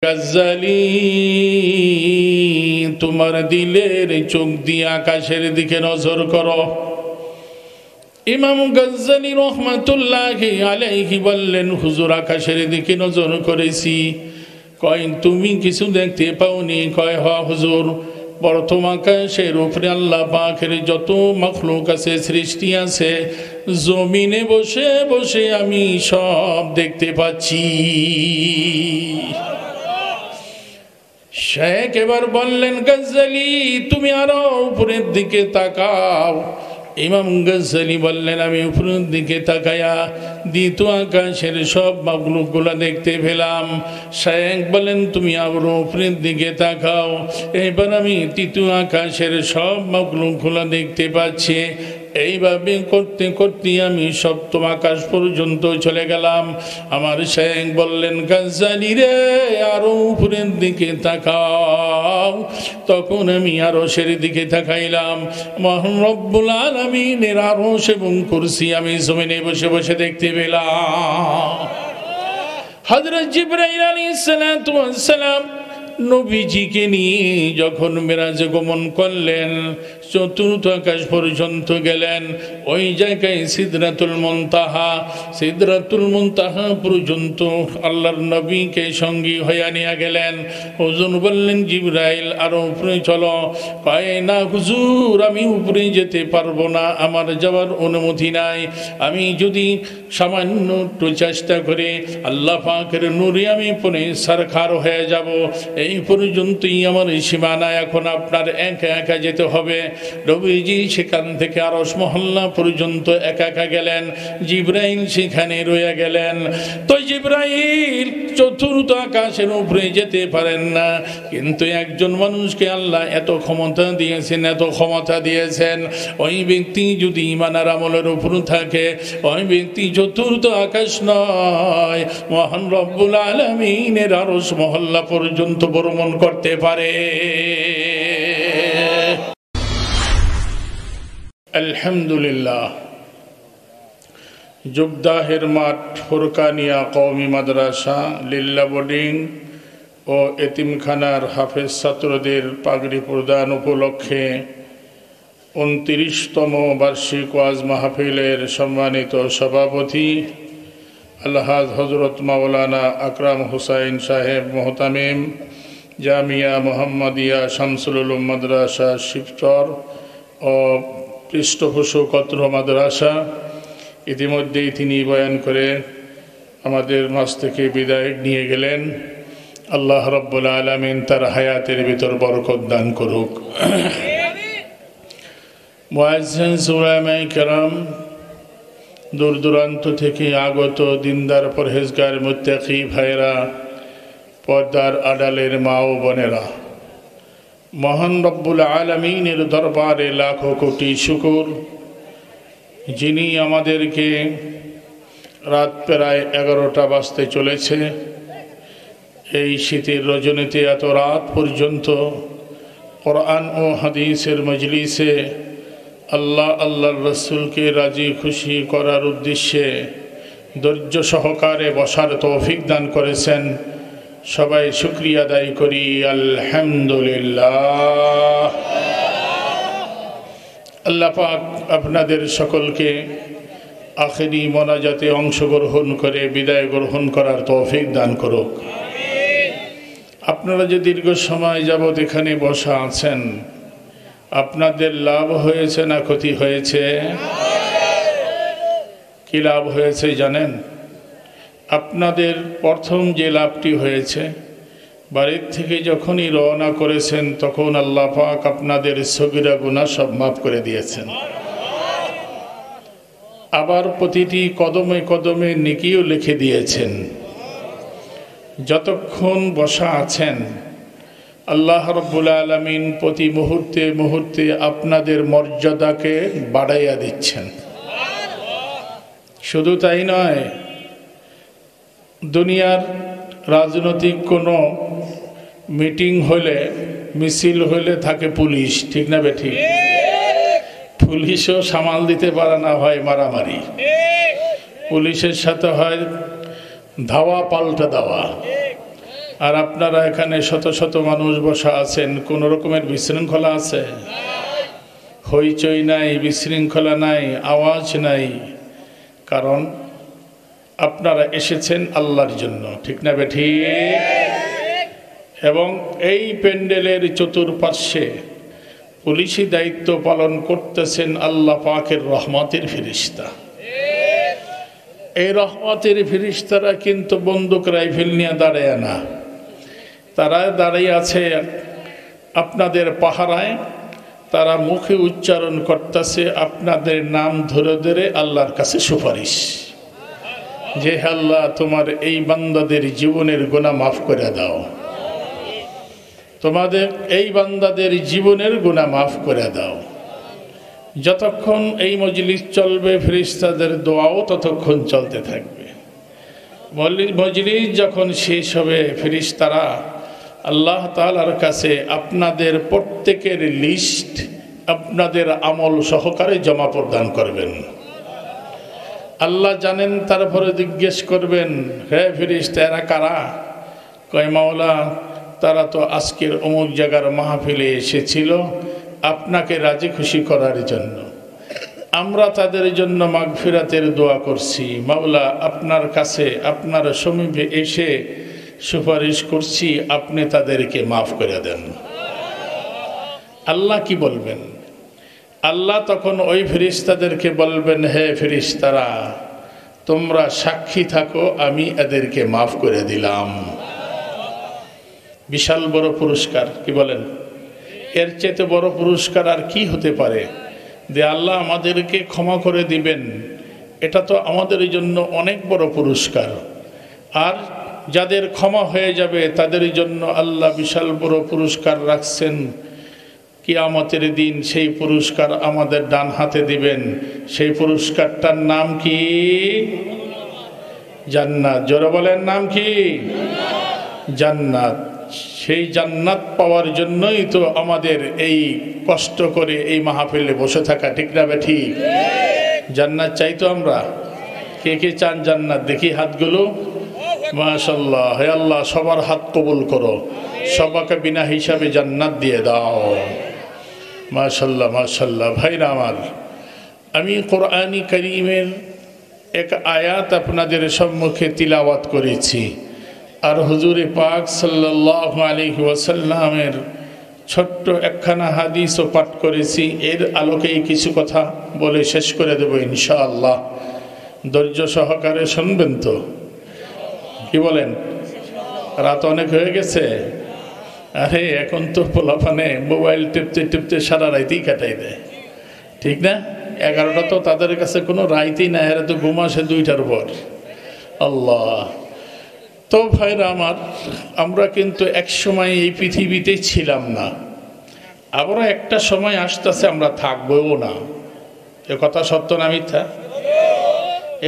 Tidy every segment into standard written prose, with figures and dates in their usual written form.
গাজ্জালি তোমার দিলের চোখ দিয়ে আকাশের দিকে নজর করো। ইমাম গাজ্জালি রহমাতুল্লাহি আলাইহি বললেন, হুজুর আকাশের দিকে নজর করেছি। কয় তুমি কিছু দেখতে পাওনি? কয় হ হুজুর, প্রথম আকাশের উপরে আল্লাহ পাকের যত মাখলুক আছে, সৃষ্টি আছে, জমিনে বসে বসে আমি সব দেখতে পাচ্ছি। শেখ এবার বললেন, গাজ্জালি তুমি আরো উপরের দিকে তাকাও। ইমাম গাজ্জালি বললেন, আমি উপরের দিকে তাকায়া দ্বিতীয় আকাশের সব মাখলুকগুলা দেখতে পেলাম। শেখ বলেন, তুমি আরো উপরের দিকে তাকাও। এবার আমি তৃতীয় আকাশের সব মাখলুকগুলা দেখতে পাচ্ছি। এইভাবে করতে করতে আমি সপ্তম আকাশ পর্যন্ত চলে গেলাম। আমার শেখ বললেন, গাজ্জালি রে আরো উপরের দিকে তাকাও। তখন আমি আরশের দিকে তাকাইলাম। মহান রব্বুল আলামিনের আরশ এবং কুরসি আমি জমিনে বসে বসে দেখতে পেলাম। হযরত জিবরাইল আলাইহিস সালাতু ওয়াস সালাম নবীজিকে নিয়ে যখন মেরাজে গমন করলেন, চতুর্থ আকাশ পর্যন্ত গেলেন। ওই জায়গায় সিদরাতুল মুনতাহা পর্যন্ত আল্লাহর নবীকে সঙ্গী হইয়া নিয়ে গেলেন। হুজুর বললেন, জিবরাইল আরো উপরে চলো। কয় না হুজুর, আমি উপরে যেতে পারবো না, আমার যাওয়ার অনুমতি নাই। আমি যদি সামান্য একটু চেষ্টা করে আল্লাহ পাকের নূরে আমি পরে সরকার হয়ে যাব। এই পর্যন্তই আমার সীমানা, এখন আপনার একা একা যেতে হবে। নবীজি সেখান থেকে আরশ মহল্লা পর্যন্ত একা একা গেলেন। জিবরাইল সেখানে রয়ে গেলেন। তো জিবরাইল চতুর্থ আকাশের উপরে যেতে পারেন না, কিন্তু একজন মানুষকে আল্লাহ এত ক্ষমতা দিয়েছেন, ওই ব্যক্তি যদি ঈমানের আমলের উপর থাকে, ওই ব্যক্তি চতুর্থ আকাশ নয়, মহান রব্বুল আলামিনের আরশ মহল্লা পর্যন্ত ভ্রমণ করতে পারে। আলহামদুলিল্লাহ। জুবদাহের মাঠ ফুরকানিয়া কওমি মাদ্রাসা লিল্লা বোর্ডিং ও এতিমখানার হাফেজ ছাত্রদের পাগড়ি প্রদান উপলক্ষে 29তম বার্ষিক ওয়াজ মাহফিলের সম্মানিত সভাপতি আলহাজ হজরত মাওলানা আকরাম হুসাইন সাহেব মোহতামিম, জামিয়া মোহাম্মদিয়া শামসুল উলুম মাদ্রাসা শিবচর ও পৃষ্ঠপোষক অত্র মাদ্রাসা, ইতিমধ্যেই তিনি বয়ান করে আমাদের মাঝ থেকে বিদায় নিয়ে গেলেন। আল্লাহ রাব্বুল আলামিন তার হায়াতের ভিতর বরকত দান করুক। মুআজ্জিন উলামায়ে কেরাম, দূর দূরান্ত থেকে আগত দিনদার পরহেজগার মুত্তাকি ভাইরা, পর্দার আড়ালের মা ও বোনেরা, মহান রব্বুল আলামিনের দরবারে লাখো কোটি শুকর, যিনি আমাদেরকে রাত প্রায় 11টা বাজতে চলেছে, এই শীতের রজনীতে এত রাত পর্যন্ত কোরআন ও হাদিসের মজলিসে আল্লাহর রসুলকে রাজি খুশি করার উদ্দেশ্যে ধৈর্য সহকারে বসার তৌফিক দান করেছেন। সবাই শুকরিয়া আদায় করি আলহামদুলিল্লাহ। আল্লাহ পাক আপনাদের সকলকে আখেরি মোনাজাতে অংশগ্রহণ করে বিদায় গ্রহণ করার তৌফিক দান করুক। আপনারা যে দীর্ঘ সময় যাবৎ এখানে বসা আছেন, আপনাদের লাভ হয়েছে না ক্ষতি হয়েছে? কি লাভ হয়েছে জানেন? আপনাদের প্রথম যে লাভটি হয়েছে, বাড়ির থেকে যখনই রওনা করেছেন তখন আল্লাহ পাক আপনাদের সগীরা গুনাহ সব মাফ করে দিয়েছেন। আবার প্রতিটি কদমে কদমে নেকিও লিখে দিয়েছেন। যতক্ষণ বসা আছেন আল্লাহ রাব্বুল আলামিন প্রতি মুহূর্তে মুহূর্তে আপনাদের মর্যাদাকে বাড়াইয়া দিচ্ছেন। শুধু তাই নয়, দুনিয়ার রাজনৈতিক কোনো মিটিং হলে, মিছিল হলে থাকে পুলিশ, ঠিক না বেঠিক? পুলিশও সামাল দিতে পারে না, হয় মারামারি। পুলিশের সাথে হয় ধাওয়া পাল্টা দেওয়া। আর আপনারা এখানে শত শত মানুষ বসা আছেন, কোন রকমের বিশৃঙ্খলা আছে? হইচই নাই, বিশৃঙ্খলা নাই, আওয়াজ নাই। কারণ আপনারা এসেছেন আল্লাহর জন্য, ঠিক না বেঠিক? এবং এই প্যান্ডেলের চতুর্পার্শ্বে পুলিশি দায়িত্ব পালন করতেছেন আল্লাহ পাকের রহমতের ফেরেশতা। এই রহমতের ফেরেশতারা কিন্তু বন্দুক রাইফেল নিয়ে দাঁড়ায় না, তারা দাঁড়িয়ে আছে আপনাদের পাহারায়। তারা মুখে উচ্চারণ করতেছে আপনাদের নাম ধরে ধরে আল্লাহর কাছে সুপারিশ, যে আল্লাহ তোমার এই বান্দাদের জীবনের গুনাহ মাফ করে দাও, তোমাদের এই বান্দাদের জীবনের গুনাহ মাফ করে দাও। যতক্ষণ এই মজলিস চলবে ফেরেশতাদের দোয়াও ততক্ষণ চলতে থাকবে। মজলিস যখন শেষ হবে ফেরেশতারা আল্লাহ তাআলার কাছে আপনাদের প্রত্যেকের লিস্ট আপনাদের আমল সহকারে জমা প্রদান করবেন। আল্লাহ জানেন, তারপরে জিজ্ঞেস করবেন, হে ফেরেশতা এরা কারা? কয় মাওলা তারা তো আজকের অমুক জায়গার মাহফিলে এসেছিল আপনাকে রাজি খুশি করার জন্য। আমরা তাদের জন্য মাগফিরাতের দোয়া করছি। মাওলা আপনার কাছে আপনার সমীপে এসে সুপারিশ করছি, আপনি তাদেরকে মাফ করে দেন। আল্লাহ কি বলবেন? আল্লাহ তখন ওই ফেরেশতাদেরকে বলবেন, হে ফেরেশতারা তোমরা সাক্ষী থাকো, আমি এদেরকে মাফ করে দিলাম। বিশাল বড় পুরস্কার, কি বলেন? এর চেয়ে বড় পুরস্কার আর কি হতে পারে? যে আল্লাহ আমাদেরকে ক্ষমা করে দিবেন, এটা তো আমাদের জন্য অনেক বড় পুরস্কার। আর যাদের ক্ষমা হয়ে যাবে তাদের জন্য আল্লাহ বিশাল বড় পুরস্কার রাখছেন কিয়ামতের দিন। সেই পুরস্কার আমাদের ডান হাতে দিবেন। সেই পুরস্কারটার নাম কি? জান্নাত। জোরে বলেন, নাম কি? জান্নাত। সেই জান্নাত পাওয়ার জন্যই তো আমাদের এই কষ্ট করে এই মাহফিলে বসে থাকা, ঠিক না বেঠিক? জান্নাত চাই তো আমরা। কে কে চান জান্নাত? দেখি হাতগুলো। মাশাআল্লাহ। হে আল্লাহ সবার হাত কবুল করো, সবাইকে বিনা হিসাবে জান্নাত দিয়ে দাও। মাশাআল্লাহ মাশাআল্লাহ। ভাইরা আমার, আমি কোরআনী কারীমের এক আয়াত আপনাদের সম্মুখে তিলাওয়াত করেছি, আর হুজুরে পাক সাল্লাল্লাহু আলাইহি ওয়াসাল্লামের ছোট্ট একখানা হাদিসও পাঠ করেছি। এর আলোকেই কিছু কথা বলে শেষ করে দেব ইনশাআল্লাহ। ধৈর্য সহকারে শুনবেন তো? কি বলেন? রাত অনেক হয়ে গেছে। আরে এখন তো পোলাপানে মোবাইল টিপতে টিপতে সারা রাইতেই কাটাই দেয়, ঠিক না? 11টা তো তাদের কাছে কোনো রাইতেই না, এরা তো ঘুম আসে 2টার পর। আল্লাহ। তো ভাইরা আমার, আমরা কিন্তু এক সময় এই পৃথিবীতে ছিলাম না, আবারও একটা সময় আসতেছে আমরা থাকবও না। এ কথা সত্য না মিথ্যা?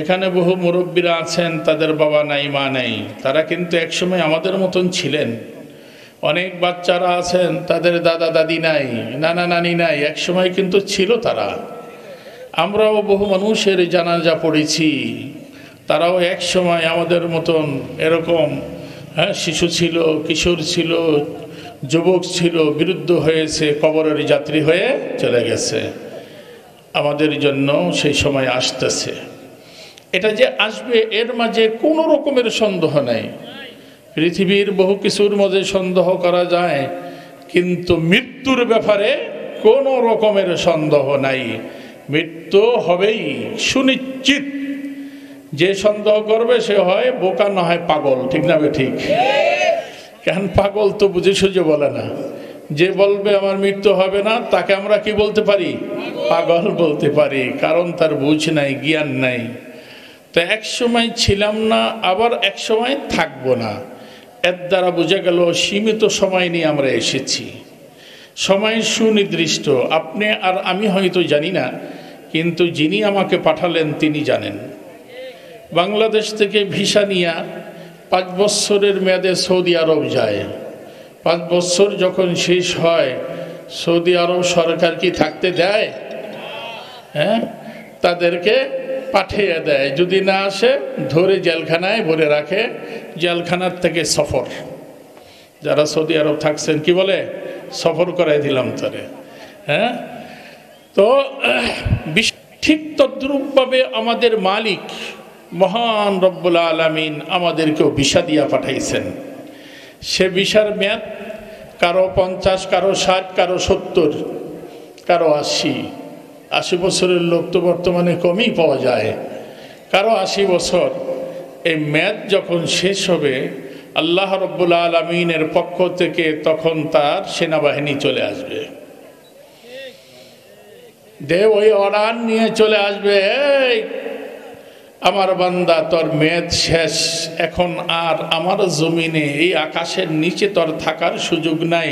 এখানে বহু মুরব্বীরা আছেন, তাদের বাবা নাই মা নাই, তারা কিন্তু এক সময় আমাদের মতন ছিলেন। অনেক বাচ্চারা আছেন, তাদের দাদা দাদি নাই, নানা নানি নাই, এক সময় কিন্তু ছিল তারা। আমরাও বহু মানুষের জানাজা পড়েছি, তারাও এক সময় আমাদের মতন এরকম শিশু ছিল, কিশোর ছিল, যুবক ছিল, বিরুদ্ধ হয়েছে, কবরের যাত্রী হয়ে চলে গেছে। আমাদের জন্য সেই সময় আসতেছে। এটা যে আসবে এর মাঝে কোনো রকমের সন্দেহ নাই। পৃথিবীর বহু কিছুর মধ্যে সন্দেহ করা যায়, কিন্তু মৃত্যুর ব্যাপারে কোনো রকমের সন্দেহ নাই। মৃত্যু হবেই সুনিশ্চিত। যে সন্দেহ করবে সে হয় বোকা, না হয় পাগল, ঠিক না? ঠিক। কেন পাগল তো বুঝে সুঝে বলে না। যে বলবে আমার মৃত্যু হবে না, তাকে আমরা কি বলতে পারি? পাগল বলতে পারি, কারণ তার বুঝ নাই, জ্ঞান নাই। তো এক সময় ছিলাম না, আবার এক সময় থাকবো না। এর দ্বারা বোঝা গেল সীমিত সময় নিয়ে আমরা এসেছি। সময় সুনির্দিষ্ট। আপনি আর আমি হয়তো জানি না, কিন্তু যিনি আমাকে পাঠালেন তিনি জানেন। বাংলাদেশ থেকে ভিসা নিয়ে 5 বছরের মেয়াদে সৌদি আরব যায়। 5 বছর যখন শেষ হয়, সৌদি আরব সরকার কি থাকতে দেয়? হ্যাঁ, তাদেরকে পাঠিয়ে দেয়। যদি না আসে ধরে জেলখানায় ভরে রাখে, জেলখানার থেকে সফর। যারা সৌদি আরব থাকছেন কি বলে, সফর করাই দিলাম তারে। হ্যাঁ, তো ঠিক তদ্রূপভাবে আমাদের মালিক মহান রব্বুল আলামিন আমাদেরকেও ভিসা দিয়া পাঠাইছেন। সে ভিসার মেয়াদ কারো 50, কারো 60, কারো 70, কারো 80 বছরের লোক তো বর্তমানে কমই পাওয়া যায়। কারো 80 বছর। এই মেয়াদ যখন শেষ হবে আল্লাহ রব্বুল আলামিনের পক্ষ থেকে তখন তার সেনাবাহিনী চলে আসবে, ওই অর্ডার নিয়ে চলে আসবে, আমার বান্দা তোর মেয়াদ শেষ, এখন আর আমার জমিনে এই আকাশের নিচে তোর থাকার সুযোগ নাই,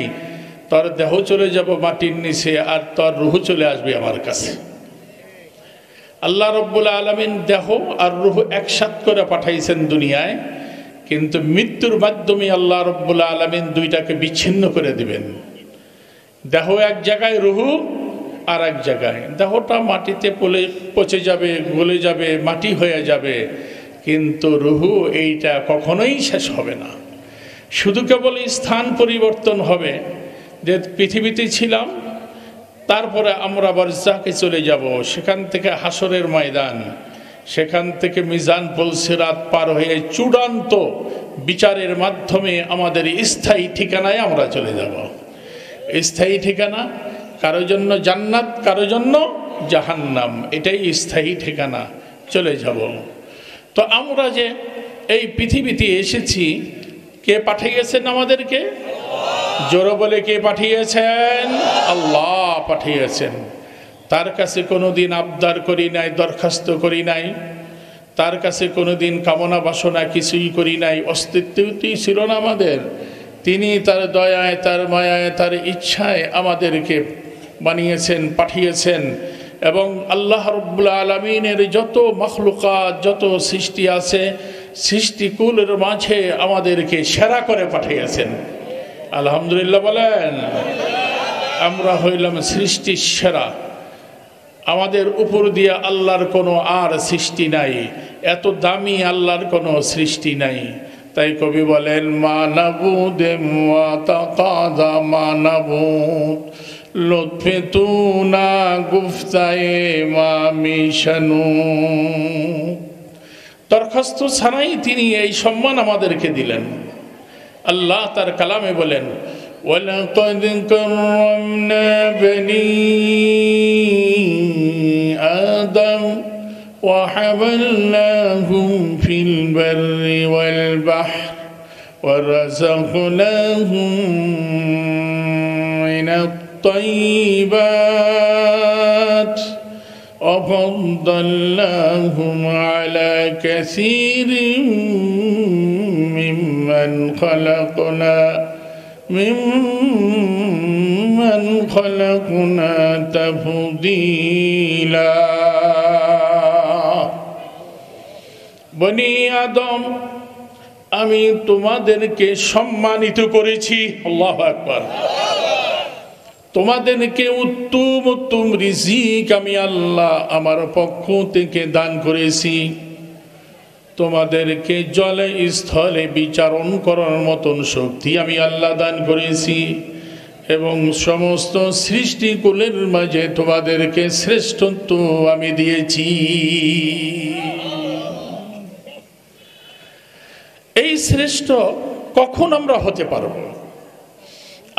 তোর দেহ চলে যাব মাটির নিচে, আর তোর রুহ চলে আসবে আমার কাছে। আল্লাহ রব্বুল আলামিন দেহ আর রুহ একসাথ করে পাঠাইছেন দুনিয়ায়, কিন্তু মৃত্যুর মাধ্যমে আল্লাহ রব্বুল আলামিন দুইটাকে বিচ্ছিন্ন করে দিবেন। দেহ এক জায়গায়, রুহ আর এক জায়গায়। দেহটা মাটিতে পচে যাবে, গলে যাবে, মাটি হয়ে যাবে, কিন্তু রুহু এইটা কখনোই শেষ হবে না। শুধু কেবল স্থান পরিবর্তন হবে, যে পৃথিবীতে ছিলাম, তারপরে আমরা বারজাখে চলে যাব, সেখান থেকে হাসরের ময়দান, সেখান থেকে মিজান পুল সিরাত পার হয়ে চূড়ান্ত বিচারের মাধ্যমে আমাদের স্থায়ী ঠিকানায় আমরা চলে যাব। স্থায়ী ঠিকানা কারোর জন্য জান্নাত, কারোর জন্য জাহান্নাম, এটাই স্থায়ী ঠিকানা, চলে যাব। তো আমরা যে এই পৃথিবীতে এসেছি, কে পাঠিয়েছেন আমাদেরকে? জোরে বলে কে পাঠিয়েছেন? আল্লাহ পাঠিয়েছেন। তার কাছে কোনোদিন আবদার করি নাই, দরখাস্ত করি নাই, তার কাছে কোনোদিন কামনা বাসনা কিছুই করি নাই, অস্তিত্বই ছিল না আমাদের। তিনি তার দয়ায়, তার মায়ায়, তার ইচ্ছায় আমাদেরকে বানিয়েছেন, পাঠিয়েছেন। এবং আল্লাহ রাব্বুল আলামিনের যত মাখলুকাত, যত সৃষ্টি আছে, সৃষ্টিকুলের মাঝে আমাদেরকে সেরা করে পাঠিয়েছেন। আলহামদুলিল্লাহ বলেন। আমরা হইলাম সৃষ্টির সেরা, আমাদের উপর দিয়ে আল্লাহর কোনো আর সৃষ্টি নাই, এত দামি আল্লাহর কোনো সৃষ্টি নাই। তাই কবি বলেন, মানাবুদ মুতাকাদা মানাবুদ লুৎফে তু না গুফতায়ে মামিশানু। দরখাস্ত ছাড়াই তিনি এই সম্মান আমাদেরকে দিলেন। আল্লাহ তার কালামে বলেন, ওয়ালাকাদ কাররামনা বনি আদম ওয়া হামালনাহুম ফিল বাররি ওয়াল বাহর ওয়া রাযাকনাহুম মিনাত তাইয়্যিবাত ওয়া ফাদ্দালনাহুম আলা কাসীরিন মিম্মান খালাকনা তাফদীলা। বনি আদম, আমি তোমাদেরকে সম্মানিত করেছি। আল্লাহু আকবার। তোমাদেরকে উত্তম উত্তম রিজিক আমি আল্লাহ আমার পক্ষ থেকে দান করেছি। তোমাদেরকে জলে স্থলে বিচারণ করার মতন শক্তি আমি আল্লাহ দান করেছি, এবং সমস্ত সৃষ্টিকুলের মাঝে তোমাদেরকে শ্রেষ্ঠত্ব আমি দিয়েছি। এই শ্রেষ্ঠ কখন আমরা হতে পারব?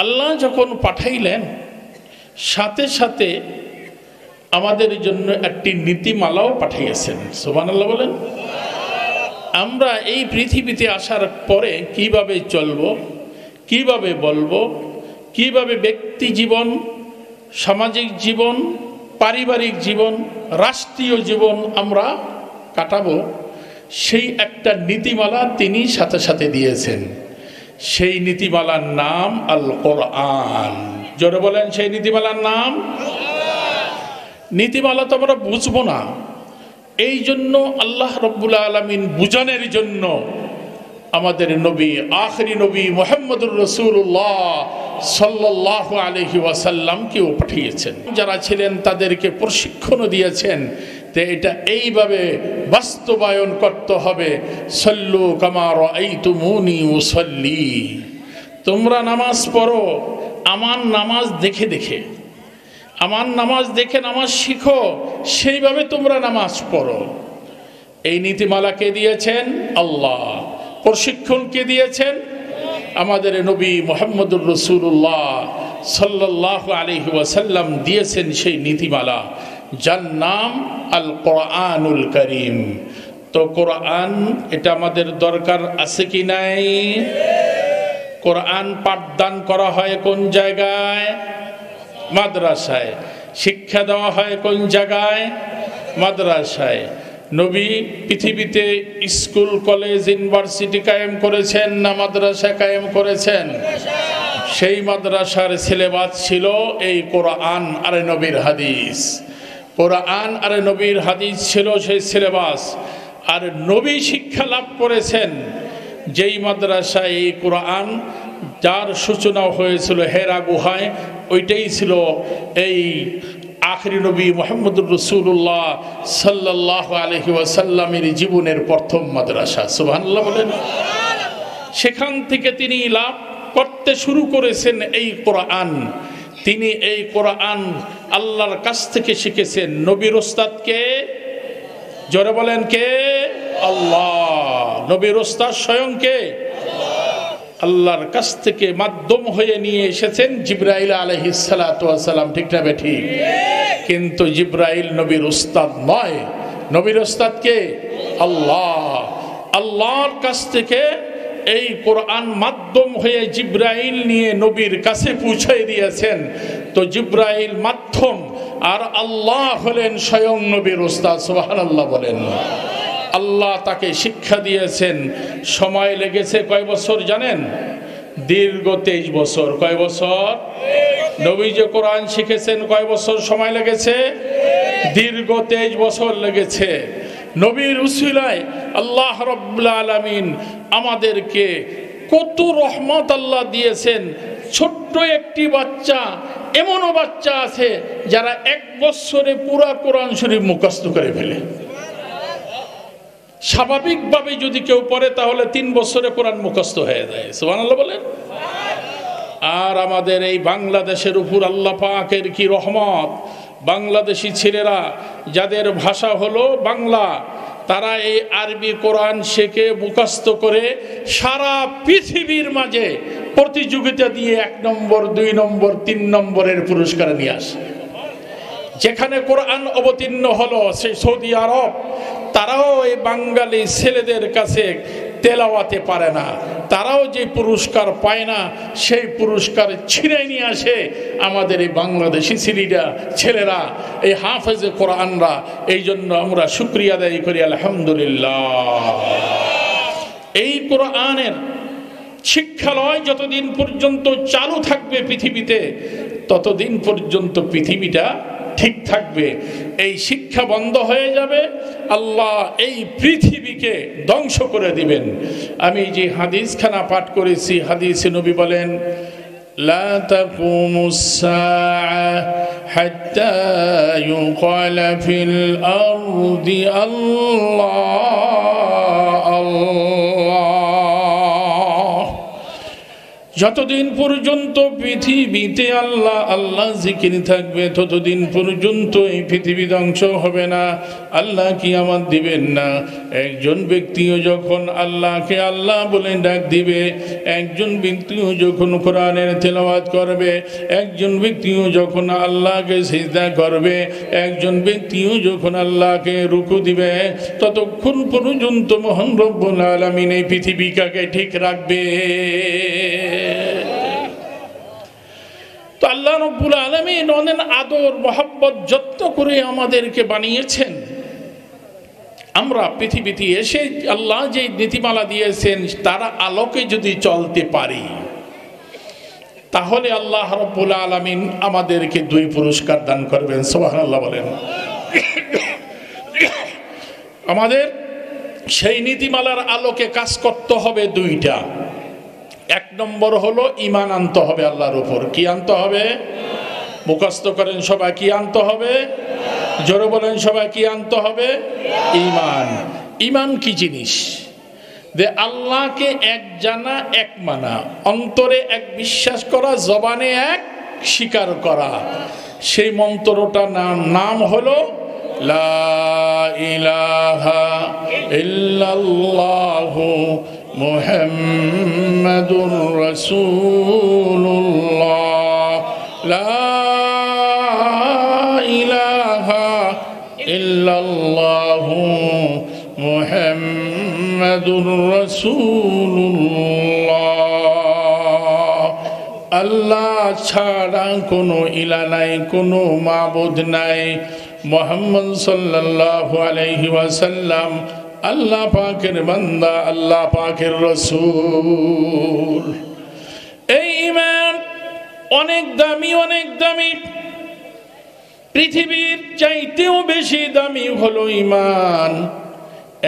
আল্লাহ যখন পাঠাইলেন, সাথে সাথে আমাদের জন্য একটি নীতিমালাও পাঠিয়েছেন। সুবহানাল্লাহ বলেন। আমরা এই পৃথিবীতে আসার পরে কিভাবে চলব, কিভাবে বলবো, কিভাবে ব্যক্তি জীবন, সামাজিক জীবন, পারিবারিক জীবন, রাষ্ট্রীয় জীবন আমরা কাটাবো, সেই একটা নীতিমালা তিনি সাথে সাথে দিয়েছেন। সেই নীতিমালার নাম আল কোরআন। জোরে বলেন, সেই নীতিমালার নাম। নীতিমালা তো আমরা বুঝবো না, এই জন্য আল্লাহ রাব্বুল আলামিন বুঝানোর জন্য আমাদের নবী, আখরি নবী মুহাম্মদুর রাসূলুল্লাহ সাল্লাল্লাহু আলাইহি ওয়াসাল্লামকেও পাঠিয়েছেন। যারা ছিলেন তাদেরকে প্রশিক্ষণ দিয়েছেন যে এটা এইভাবে বাস্তবায়ন করতে হবে। সাল্লু কামা রাআইতুমুনি উসাল্লি, তোমরা নামাজ পড়ো আমার নামাজ দেখে দেখে, আমার নামাজ দেখে নামাজ শিখো, সেইভাবে তোমরা নামাজ পড়ো। এই নীতিমালা কে দিয়েছেন? আল্লাহ। প্রশিক্ষণ কে দিয়েছেন? আমাদের নবী মুহাম্মদুর রাসূলুল্লাহ সাল্লাল্লাহু আলাইহি ওয়াসাল্লাম দিয়েছেন সেই নীতিমালা, যার নাম আল কোরআনুল কারীম। তো কোরআন এটা আমাদের দরকার আছে কি নাই? কোরআন পাঠদান করা হয় কোন জায়গায়? মাদ্রাসায়। শিক্ষা দেওয়া হয় কোন জায়গায়? মাদ্রাসায়। নবী পৃথিবীতে স্কুল কলেজ ইউনিভার্সিটি কায়েম করেছেন না মাদ্রাসা কায়েম করেছেন? সেই মাদ্রাসার সিলেবাস ছিল এই কোরআন আর নবীর হাদিস। কোরআন আর নবীর হাদিস ছিল সেই সিলেবাস। আর নবী শিক্ষা লাভ করেছেন যেই মাদ্রাসায় এই কোরআন, যার সূচনা হয়েছিল হেরা গুহায়, ওইটাই ছিল এই আখরি নবী মুহাম্মদুর রাসূলুল্লাহ সাল্লাল্লাহু আলাইহি ওয়াসাল্লামের জীবনের প্রথম মাদ্রাসা। সুবহানাল্লাহ বলেন। সেখান থেকে তিনি লাভ করতে শুরু করেছেন এই কোরআন। তিনি এই কোরআন আল্লাহর কাছ থেকে শিখেছেন। নবীর ওস্তাদ কে? জোরে বলেন কে? আল্লাহ। নবীর ওস্তাদ স্বয়ং কে? আল্লাহর কাছ থেকে মাধ্যম হয়ে নিয়ে এসেছেন জিবরাইল আলাইহিস সালাতু ওয়াস সালাম। ঠিক না ঠিক? কিন্তু জিবরাইল নবীর উস্তাদ নয়। নবীর উস্তাদ কে? আল্লাহ। আল্লাহর কাছ থেকে এই কোরআন মাধ্যম হয়ে জিবরাইল নিয়ে নবীর কাছে পৌঁছে দিয়েছেন। তো জিবরাইল মাধ্যম আর আল্লাহ হলেন স্বয়ং নবীর উস্তাদ। সুবহানাল্লাহ বলেন। আল্লাহ তাকে শিক্ষা দিয়েছেন। সময় লেগেছে কয় বছর জানেন? দীর্ঘ 23 বছর। কয় বছর? নবী যে কোরআন শিখেছেন কয় বছর সময় লেগেছে? দীর্ঘ 23 বছর লেগেছে। নবীর উসিলায় আল্লাহ রাব্বুল আলামিন আমাদেরকে কত রহমত আল্লাহ দিয়েছেন। ছোট্ট একটি বাচ্চা, এমনও বাচ্চা আছে যারা 1 বছরে পুরা কোরআন শরীফ মুখস্থ করে ফেলে। স্বাভাবিকভাবে যদি কেউ পড়ে তাহলে 3 বছরে কোরআন মুখস্থ হয়ে যায়। সুবহানাল্লাহ বলেন। আর আমাদের এই বাংলাদেশের উপর আল্লাহ পাকের কি রহমত। বাংলাদেশি ছেলেরা যাদের ভাষা হলো বাংলা, তারা এই আরবি কোরআন শেখে মুখস্থ করে সারা পৃথিবীর মাঝে প্রতিযোগিতা দিয়ে 1 নম্বর 2 নম্বর 3 নম্বরের পুরস্কার নিয়ে আসে। যেখানে কোরআন অবতীর্ণ হলো সেই সৌদি আরব, তারাও এই বাঙালি ছেলেদের কাছে তেলাওয়াতে পারে না। তারাও যে পুরস্কার পায় না সেই পুরস্কার ছিনিয়ে নিয়ে আসে আমাদের এই বাংলাদেশি ছেলেরা, এই হাফেজে কোরআনরা। এই জন্য আমরা শুকরিয়া আদায় করি আলহামদুলিল্লাহ। এই কোরআনের শিক্ষালয় যতদিন পর্যন্ত চালু থাকবে পৃথিবীতে, ততদিন পর্যন্ত পৃথিবীটা ঠিক থাকবে। এই শিক্ষা বন্ধ হয়ে যাবে, আল্লাহ এই পৃথিবীকে ধ্বংস করে দিবেন। আমি যে হাদিসখানা পাঠ করেছি, হাদিসে নবী বলেন, লা তাকুমুস সাআ হাত্তা ইউকালা ফিল আরদি আল্লাহ আল্লাহ। যতদিন পর্যন্ত পৃথিবীতে আল্লাহ আল্লাহ জিকির থাকবে, ততদিন পর্যন্ত এই পৃথিবী ধ্বংস হবে না। আল্লাহ কিয়ামত দিবেন না। একজন ব্যক্তিও যখন আল্লাহকে আল্লাহ বলে ডাক দিবে, একজন ব্যক্তিও যখন কোরআনের তেলাওয়াত করবে, একজন ব্যক্তিও যখন আল্লাহকে সিজদা করবে, একজন ব্যক্তিও যখন আল্লাহকে রুকু দিবে, ততক্ষণ পর্যন্ত মহান রব্বুল আলামিন এই পৃথিবীকে ঠিক রাখবে। তো আল্লাহ রাব্বুল আলামিন অনেক আদর মহব্বত যত্ন করে আমাদেরকে বানিয়েছেন। আমরা পৃথিবীতে এসে আল্লাহ যে নীতিমালা দিয়েছেন তার আলোকে যদি চলতে পারি, তাহলে আল্লাহ রাব্বুল আলামিন আমাদেরকে 2 পুরস্কার দান করবেন। সুবহানাল্লাহ বলেন। আমাদের সেই নীতিমালার আলোকে কাজ করতে হবে 2টা। 1 নম্বর হলো ঈমান আনতে হবে আল্লাহর উপর। কি আনতে হবে? মুখস্থ করেন সবাই, কি আনতে হবে? জোরে বলেন সবাই, কি আনতে হবে? ঈমান। ঈমান কি জিনিস? যে আল্লাহকে এক জানা এক মানা, অন্তরে এক বিশ্বাস করা, জবানে এক স্বীকার করা। সেই মন্ত্রটার নাম হলো লা ইলাহা ইল্লাল্লাহু মুহাম্মাদুর রাসূলুল্লাহ। লা ইলাহা ইল্লাল্লাহু মুহাম্মাদুর রাসূলুল্লাহ। আল্লাহ ছাড়া কোনো ইলা নাই, কোনো মাবুদ নাই। মুহাম্মদ সাল্লাল্লাহু আলাইহি ওয়াসাল্লাম আল্লাহ পাকের বান্দা, আল্লাহ পাকের রাসূল। এই ঈমান অনেক দামি, অনেক দামি। পৃথিবীর চাইতেও বেশি দামি হলো ঈমান।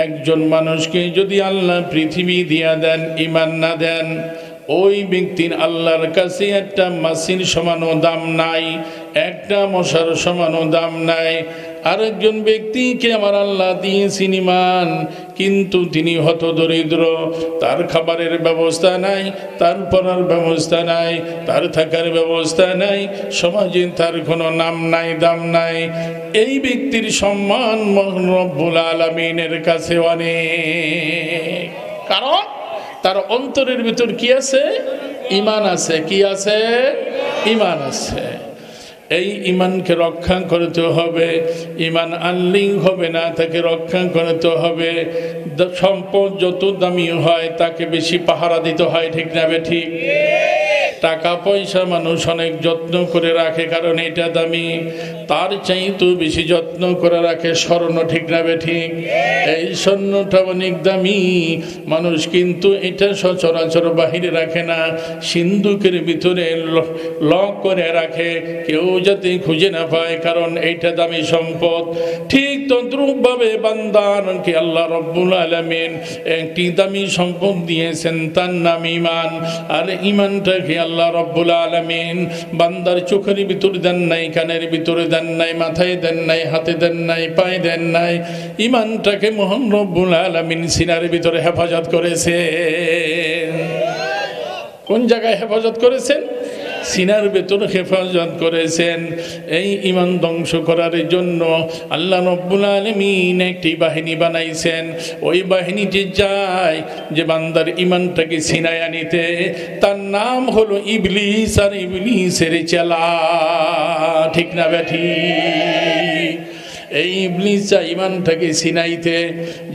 একজন মানুষকে যদি আল্লাহ পৃথিবী দিয়া দেন, ঈমান না দেন, ওই ব্যক্তির আল্লাহর কাছে একটা মাছির সমানও দাম নাই, একটা মশার সমানও দাম নাই। আরেকজন ব্যক্তিকে আমার আল্লাহ দিয়েছেন ঈমান, কিন্তু তিনি হতদরিদ্র, তার খাবারের ব্যবস্থা নাই, তার পড়ার ব্যবস্থা নাই, তার থাকার ব্যবস্থা নাই, সমাজে তার কোনো নাম নাই, দাম নাই। এই ব্যক্তির সম্মান মহান রব্বুল আলামিনের কাছে অনেক, কারণ তার অন্তরের ভিতর কি আছে? ঈমান আছে। কি আছে? ঈমান আছে। এই ঈমানকে রক্ষা করতে হবে। ঈমান আনলেই হবে না, তাকে রক্ষা করতে হবে। সম্পদ যত দামি হয় তাকে বেশি পাহারা দিতে হয়, ঠিক না বেঠিক? টাকা পয়সা মানুষ অনেক যত্ন করে রাখে, কারণ এটা দামি। তার চাইতে বেশি যত্ন করে রাখে স্বর্ণ, ঠিক না বেঠিক? এই স্বর্ণটা অনেক দামি, মানুষ কিন্তু এটা সচরাচর বাহিরে রাখে না, সিন্ধুকের ভিতরে লক করে রাখে, কেউ যাতে খুঁজে না পায়, কারণ এইটা দামি সম্পদ। ঠিক তদ্রূপভাবে বান্দারকে আল্লাহ রব্বুল আলামিন একটি দামি সম্পদ দিয়েছেন, তার নাম ঈমান। আর ঈমানটাকে আল্লাহ রব্বুল আলামিন বান্দার চোখের ভিতরে দেন নাই, কানের ভিতরে দেন নাই, মাথায় দেন নাই, হাতে দেন নাই, পায়ে দেন নাই। ঈমানটাকে মহান রব্বুল আলামিন সিনার ভিতরে হেফাজত করেছে। কোন জায়গায় হেফাজত করেছেন? সিনার ভেতর হেফাজত করেছেন। এই ঈমান ধ্বংস করার জন্য আল্লাহ রব্বুল আলামিন একটি বাহিনী বানাইছেন। ওই বাহিনীটি যায় যে বান্দার ঈমানটাকে ছিনায় আনিতে, তার নাম হলো ইবলিস আর ইবলিসের চেলা, ঠিক না বেঠিক? এই ইবলিস চায় ঈমানটাকে ছিনাইতে,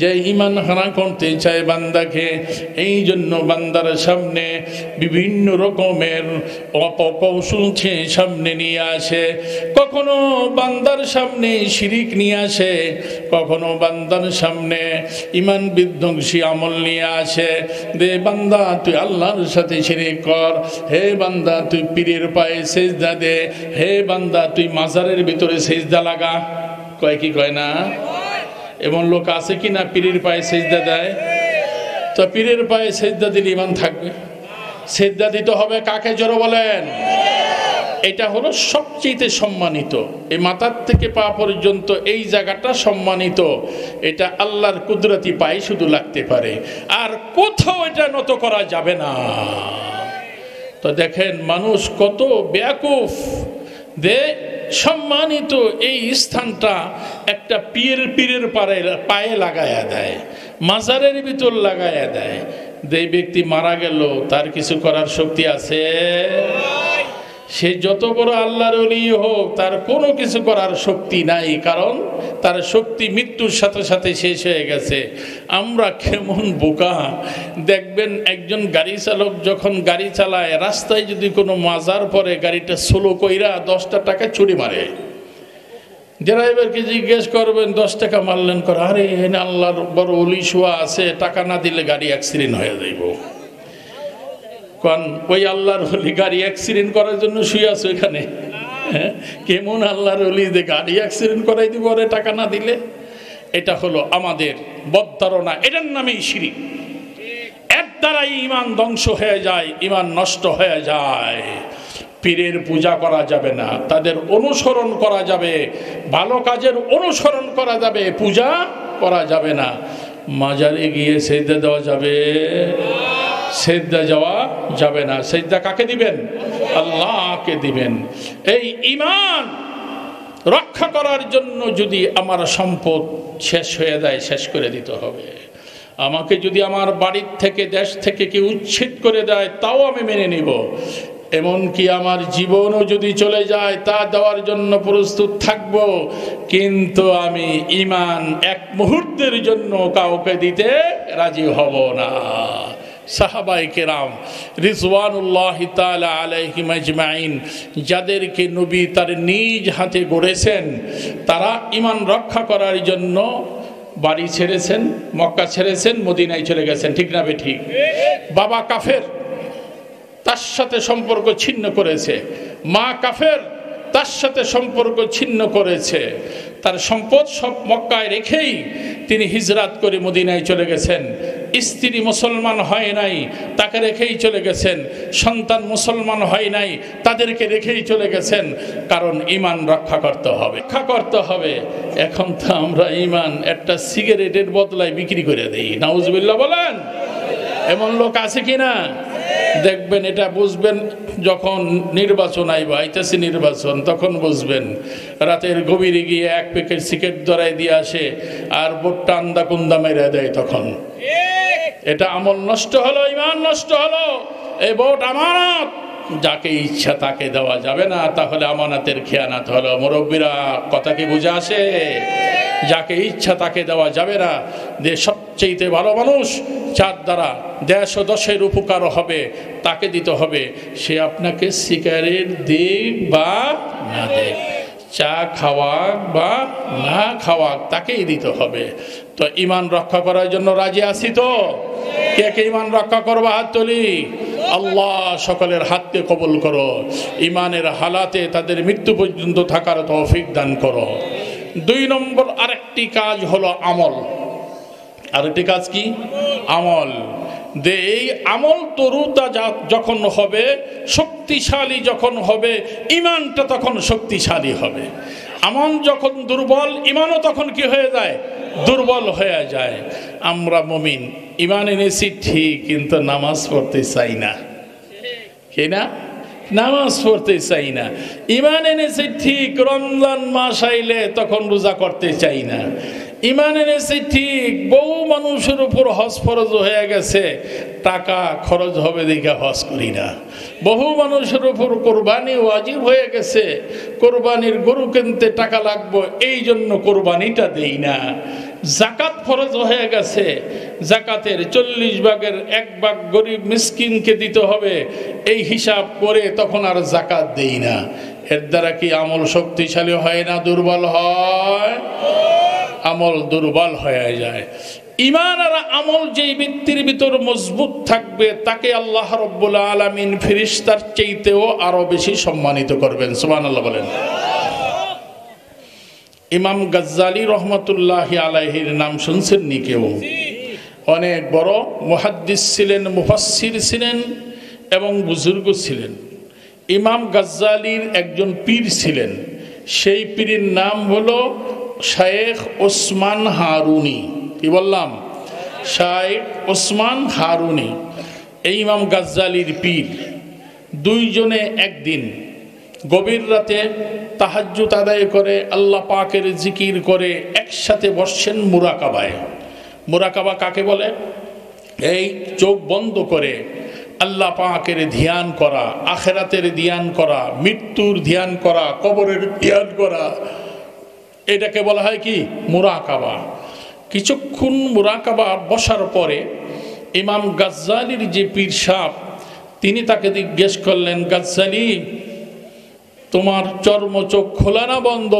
যে ঈমান হারা করতে চায় বান্দাকে। এই জন্য বান্দার সামনে বিভিন্ন রকমের অপকৌশল সামনে নিয়ে আসে। কখনো বান্দার সামনে শিরিক নিয়ে আসে, কখনো বান্দার সামনে ঈমান বিধ্বংসী আমল নিয়ে আসে। দে বান্দা তুই আল্লাহর সাথে শিরিক কর, হে বান্দা তুই পীরের পায়ে সেজদা দে, হে বান্দা তুই মাজারের ভিতরে সেজদা লাগা। কয় কি কয় না? এমন লোক আছে কি না পীরের পায়ে সেজদা দেয়? তো পীরের পায়ে সেজদা দিলে ঈমান থাকবে? সেজদা দিতে হবে কাকে? জোরে বলেন। এটা হলো সবচেয়ে সম্মানিত, এই মাথার থেকে পা পর্যন্ত এই জায়গাটা সম্মানিত। এটা আল্লাহর কুদরতি পায়ে শুধু লাগতে পারে, আর কোথাও এটা নত করা যাবে না। তো দেখেন মানুষ কত বেয়াকুফ, দে সম্মানিত এই স্থানটা একটা পীরের পায়ে লাগায়া দেয়, মাজারের ভিতর লাগায়া দেয়। যে ব্যক্তি মারা গেল তার কিছু করার শক্তি আছে? সে যত বড় আল্লাহর ওলি হোক, তার কোনো কিছু করার শক্তি নাই, কারণ তার শক্তি মৃত্যুর সাথে সাথে শেষ হয়ে গেছে। আমরা কেমন বোকা! দেখবেন একজন গাড়ি চালক যখন গাড়ি চালায়, রাস্তায় যদি কোনো মাজার পরে গাড়িটা স্লো কইরা 10টা টাকা চুরি মারে। ড্রাইভারকে জিজ্ঞেস করবেন 10 টাকা মারলেন, করে আরে এনে আল্লাহর বড় ওলি শোয়া আছে, টাকা না দিলে গাড়ি অ্যাক্সিডেন্ট হয়ে যাইব। কারণ ওই আল্লাহর ওলি গাড়ি অ্যাক্সিডেন্ট করার জন্য শুয়ে আছে ওইখানে। কেমন আল্লাহর ওলি যে গাড়ি অ্যাক্সিডেন্ট করাই দিব আরে টাকা না দিলে? এটা হলো আমাদের বদ ধারণা, এটার নামেই শিরক। এর দ্বারাই ঈমান ধ্বংস হয়ে যায়, ঈমান নষ্ট হয়ে যায়। পীরের পূজা করা যাবে না, তাদের অনুসরণ করা যাবে, ভালো কাজের অনুসরণ করা যাবে, পূজা করা যাবে না। মাজারে গিয়ে সেজদা দেওয়া যাবে? সেজদা যাওয়া যাবে না। সেজদা কাকে দিবেন? আল্লাহকে দিবেন। এই ঈমান রক্ষা করার জন্য যদি আমার সম্পদ শেষ হয়ে যায়, শেষ করে দিতে হবে। আমাকে যদি আমার বাড়ির থেকে, দেশ থেকে কেউ উচ্ছেদ করে দেয়, তাও আমি মেনে নিব। এমনকি আমার জীবনও যদি চলে যায়, তা দেওয়ার জন্য প্রস্তুত থাকব। কিন্তু আমি ঈমান এক মুহূর্তের জন্য কাউকে দিতে রাজি হব না। সাহাবায়ে কেরাম রিজওয়ানুল্লাহি তাআলা আলাইহিম আজমাইন, যাদেরকে নবী তার নিজ হাতে গড়েছেন, তারা ঈমান রক্ষা করার জন্য বাড়ি ছেড়েছেন, মক্কা ছেড়েছেন, মদিনায় চলে গেছেন। ঠিক না বেঠিক? বাবা কাফের, তার সাথে সম্পর্ক ছিন্ন করেছে। মা কাফের, তার সাথে সম্পর্ক ছিন্ন করেছে। তার সম্পদ সব মক্কায় রেখেই তিনি হিজরাত করে মদিনায় চলে গেছেন। স্ত্রী মুসলমান হয় নাই, তাকে রেখেই চলে গেছেন। সন্তান মুসলমান হয় নাই, তাদেরকে রেখেই চলে গেছেন। কারণ ঈমান রক্ষা করতে হবে, রক্ষা করতে হবে। এখন তো আমরা ঈমান একটা সিগারেটের বদলায় বিক্রি করে দেই। নাউজুবিল্লাহ বলেন। এমন লোক আছে কিনা? দেখবেন, এটা বুঝবেন যখন নির্বাচন আইতেছে, নির্বাচন তখন বুঝবেন। রাতের গভীরে গিয়ে এক প্যাকেট সিগারেট ধরাই দিয়ে আসে, আর ভোটটা আন্দা কুন্দা মেরে দেয়। তখন এটা আমল নষ্ট হলো, ঈমান নষ্ট হলো। এই ভোট আমানত, যাকে ইচ্ছা তাকে দেওয়া যাবে না, তাহলে আমানতের খেয়ানত হলো। মুরব্বীরা কথা কি বুঝে আসে? যাকে ইচ্ছা তাকে দেওয়া যাবে না। যে সবচেয়ে ভালো মানুষ, যার দ্বারা দেশ ও দশের উপকার হবে, তাকে দিতে হবে। সে আপনাকে সিগারেট দিক বা না দিক, চা খাওয়াক বা না খাওয়াক, তাকেই দিতে হবে। তো ঈমান রক্ষা করার জন্য রাজি আছি তো? কে কে ঈমান রক্ষা করবো? হাত তুলি। আল্লাহ সকলের হাতকে কবুল করো। ঈমানের হালাতে তাদের মৃত্যু পর্যন্ত থাকার তৌফিক দান করো। 2 নম্বর আরেকটি কাজ হলো আমল। আরেকটি কাজ কি? আমল। এই আমল তরুতা যখন হবে, শক্তিশালী যখন হবে, ঈমানটা তখন শক্তিশালী হবে। আমল যখন দুর্বল, ঈমানও তখন কি হয়ে যায়? দুর্বল হয়ে যায়। আমরা মুমিন, ঈমান এনেছি ঠিক, কিন্তু নামাজ পড়তে চাই না। কি না? নামাজ পড়তে চাই না। ঈমান এনেছি ঠিক, রমজান মাস আইলে তখন রোজা করতে চাই না। ঈমান এনেছি ঠিক, বহু মানুষের উপর হজ ফরজ হয়ে গেছে, টাকা খরচ হবে দেখে হজ করি না। বহু মানুষের উপর কোরবানি ওয়াজিব হয়ে গেছে, কোরবানির গরু কিনতে টাকা লাগবে, এই জন্য কোরবানিটা দেই না। জাকাত ফরজ হয়ে গেছে, জাকাতের 40 ভাগের 1 ভাগ গরিব মিসকিনকে দিতে হবে, এই হিসাব করে তখন আর জাকাত দেই না। এর দ্বারা কি আমল শক্তিশালী হয় না দুর্বল হয়? আমল দুর্বল হয়ে যায়। ঈমান আর আমল যেই ব্যক্তির ভিতর মজবুত থাকবে, তাকে আল্লাহ রাব্বুল আলামিন ফেরেশতার চাইতেও আরো বেশি সম্মানিত করবেন। সুবহানাল্লাহ বলেন। ইমাম গাজ্জালি রহমতুল্লাহি আলাইহির নাম শুনছেন নি কেউ? অনেক বড় মুহাদ্দিস ছিলেন, মুফাসসির ছিলেন এবং বুজুর্গ ছিলেন। ইমাম গাজ্জালির একজন পীর ছিলেন, সেই পীরের নাম হলো শায়েখ ওসমান হারুনি। কি বললাম? শায়েখ ওসমান হারুনি। এই ইমাম গাজ্জালির পীর। দুইজনে একদিন গভীর রাতে তাহাজ্জুদ আদায় করে, আল্লাহ পাকের জিকির করে একসাথে বসছেন মুরাকাবায়। মুরাকাবা কাকে বলে? এই চোখ বন্ধ করে আল্লাহ পাকের ধ্যান করা, আখেরাতের ধ্যান করা, মৃত্যুর ধ্যান করা, কবরের ধ্যান করা, এটাকে বলা হয় কি? মুরাকাবা। কিছুক্ষণ মুরাকাবা বসার পরে ইমাম গাজ্জালির যে পীর সাহেব, তিনি তাকে জিজ্ঞেস করলেন, গাজ্জালি, তোমার চর্মচোখ খোলা না বন্ধ?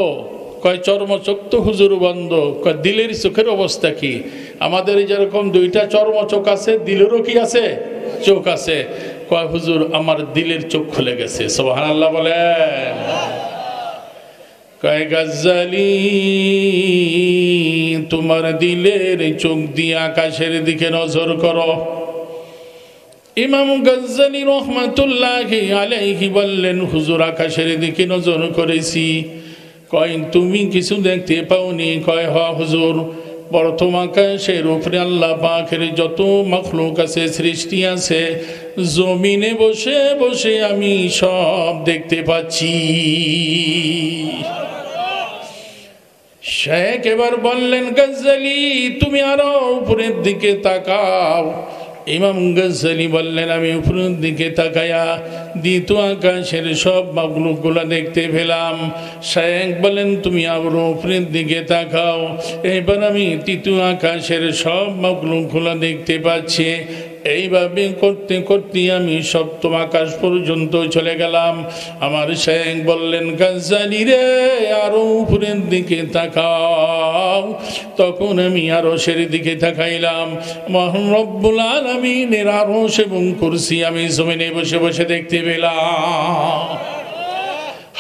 কয় চর্মচোখ তো হুজুর বন্ধ। কয় দিলের চোখের অবস্থা কি? আমাদের যেরকম 2টা চর্মচোখ আছে, দিলেরও কি আছে? চোখ আছে। কয় হুজুর, আমার দিলের চোখ খুলে গেছে। সুবহানাল্লাহ বলেন। কয় গাজ্জালি, তোমার দিলের চোখ দিয়ে আকাশের দিকে নজর করো। ইমাম গাজ্জালি রহমাতুল্লাহি আলাইহি বললেন, হুজুর আকাশের দিকে নজর করেছি। কয় তুমি কিছু দেখতে পাওনি? কয় হ হুজুর, প্রথম আকাশের উপরে আল্লাহ পাকের যত মাখলুক আছে, সৃষ্টি আছে, জমিনে বসে বসে আমি সব দেখতে পাচ্ছি। শেখ এবার বললেন, গজ্জালি তুমি আরো উপরের দিকে তাকাও। ইমাম গজ্জালি বললেন, আমি উপরের দিকে তাকায়া দ্বিতীয় আকাশের সব মাখলুকগুলো দেখতে পেলাম। শেখ বলেন, তুমি আরো উপরের দিকে তাকাও। এবার আমি তৃতীয় আকাশের সব মাখলুকগুলো দেখতে পাচ্ছি। এইভাবে করতে করতে আমি সপ্তম আকাশ পর্যন্ত চলে গেলাম। আমার শেখ বললেন, গজ্জালি রে আরো উপরের দিকে তাকাও। তখন আমি আরশের দিকে তাকাইলাম। মহান রব্বুল আলামিনের আরশ এবং কুরসি আমি জমিনে বসে বসে দেখতে পেলাম।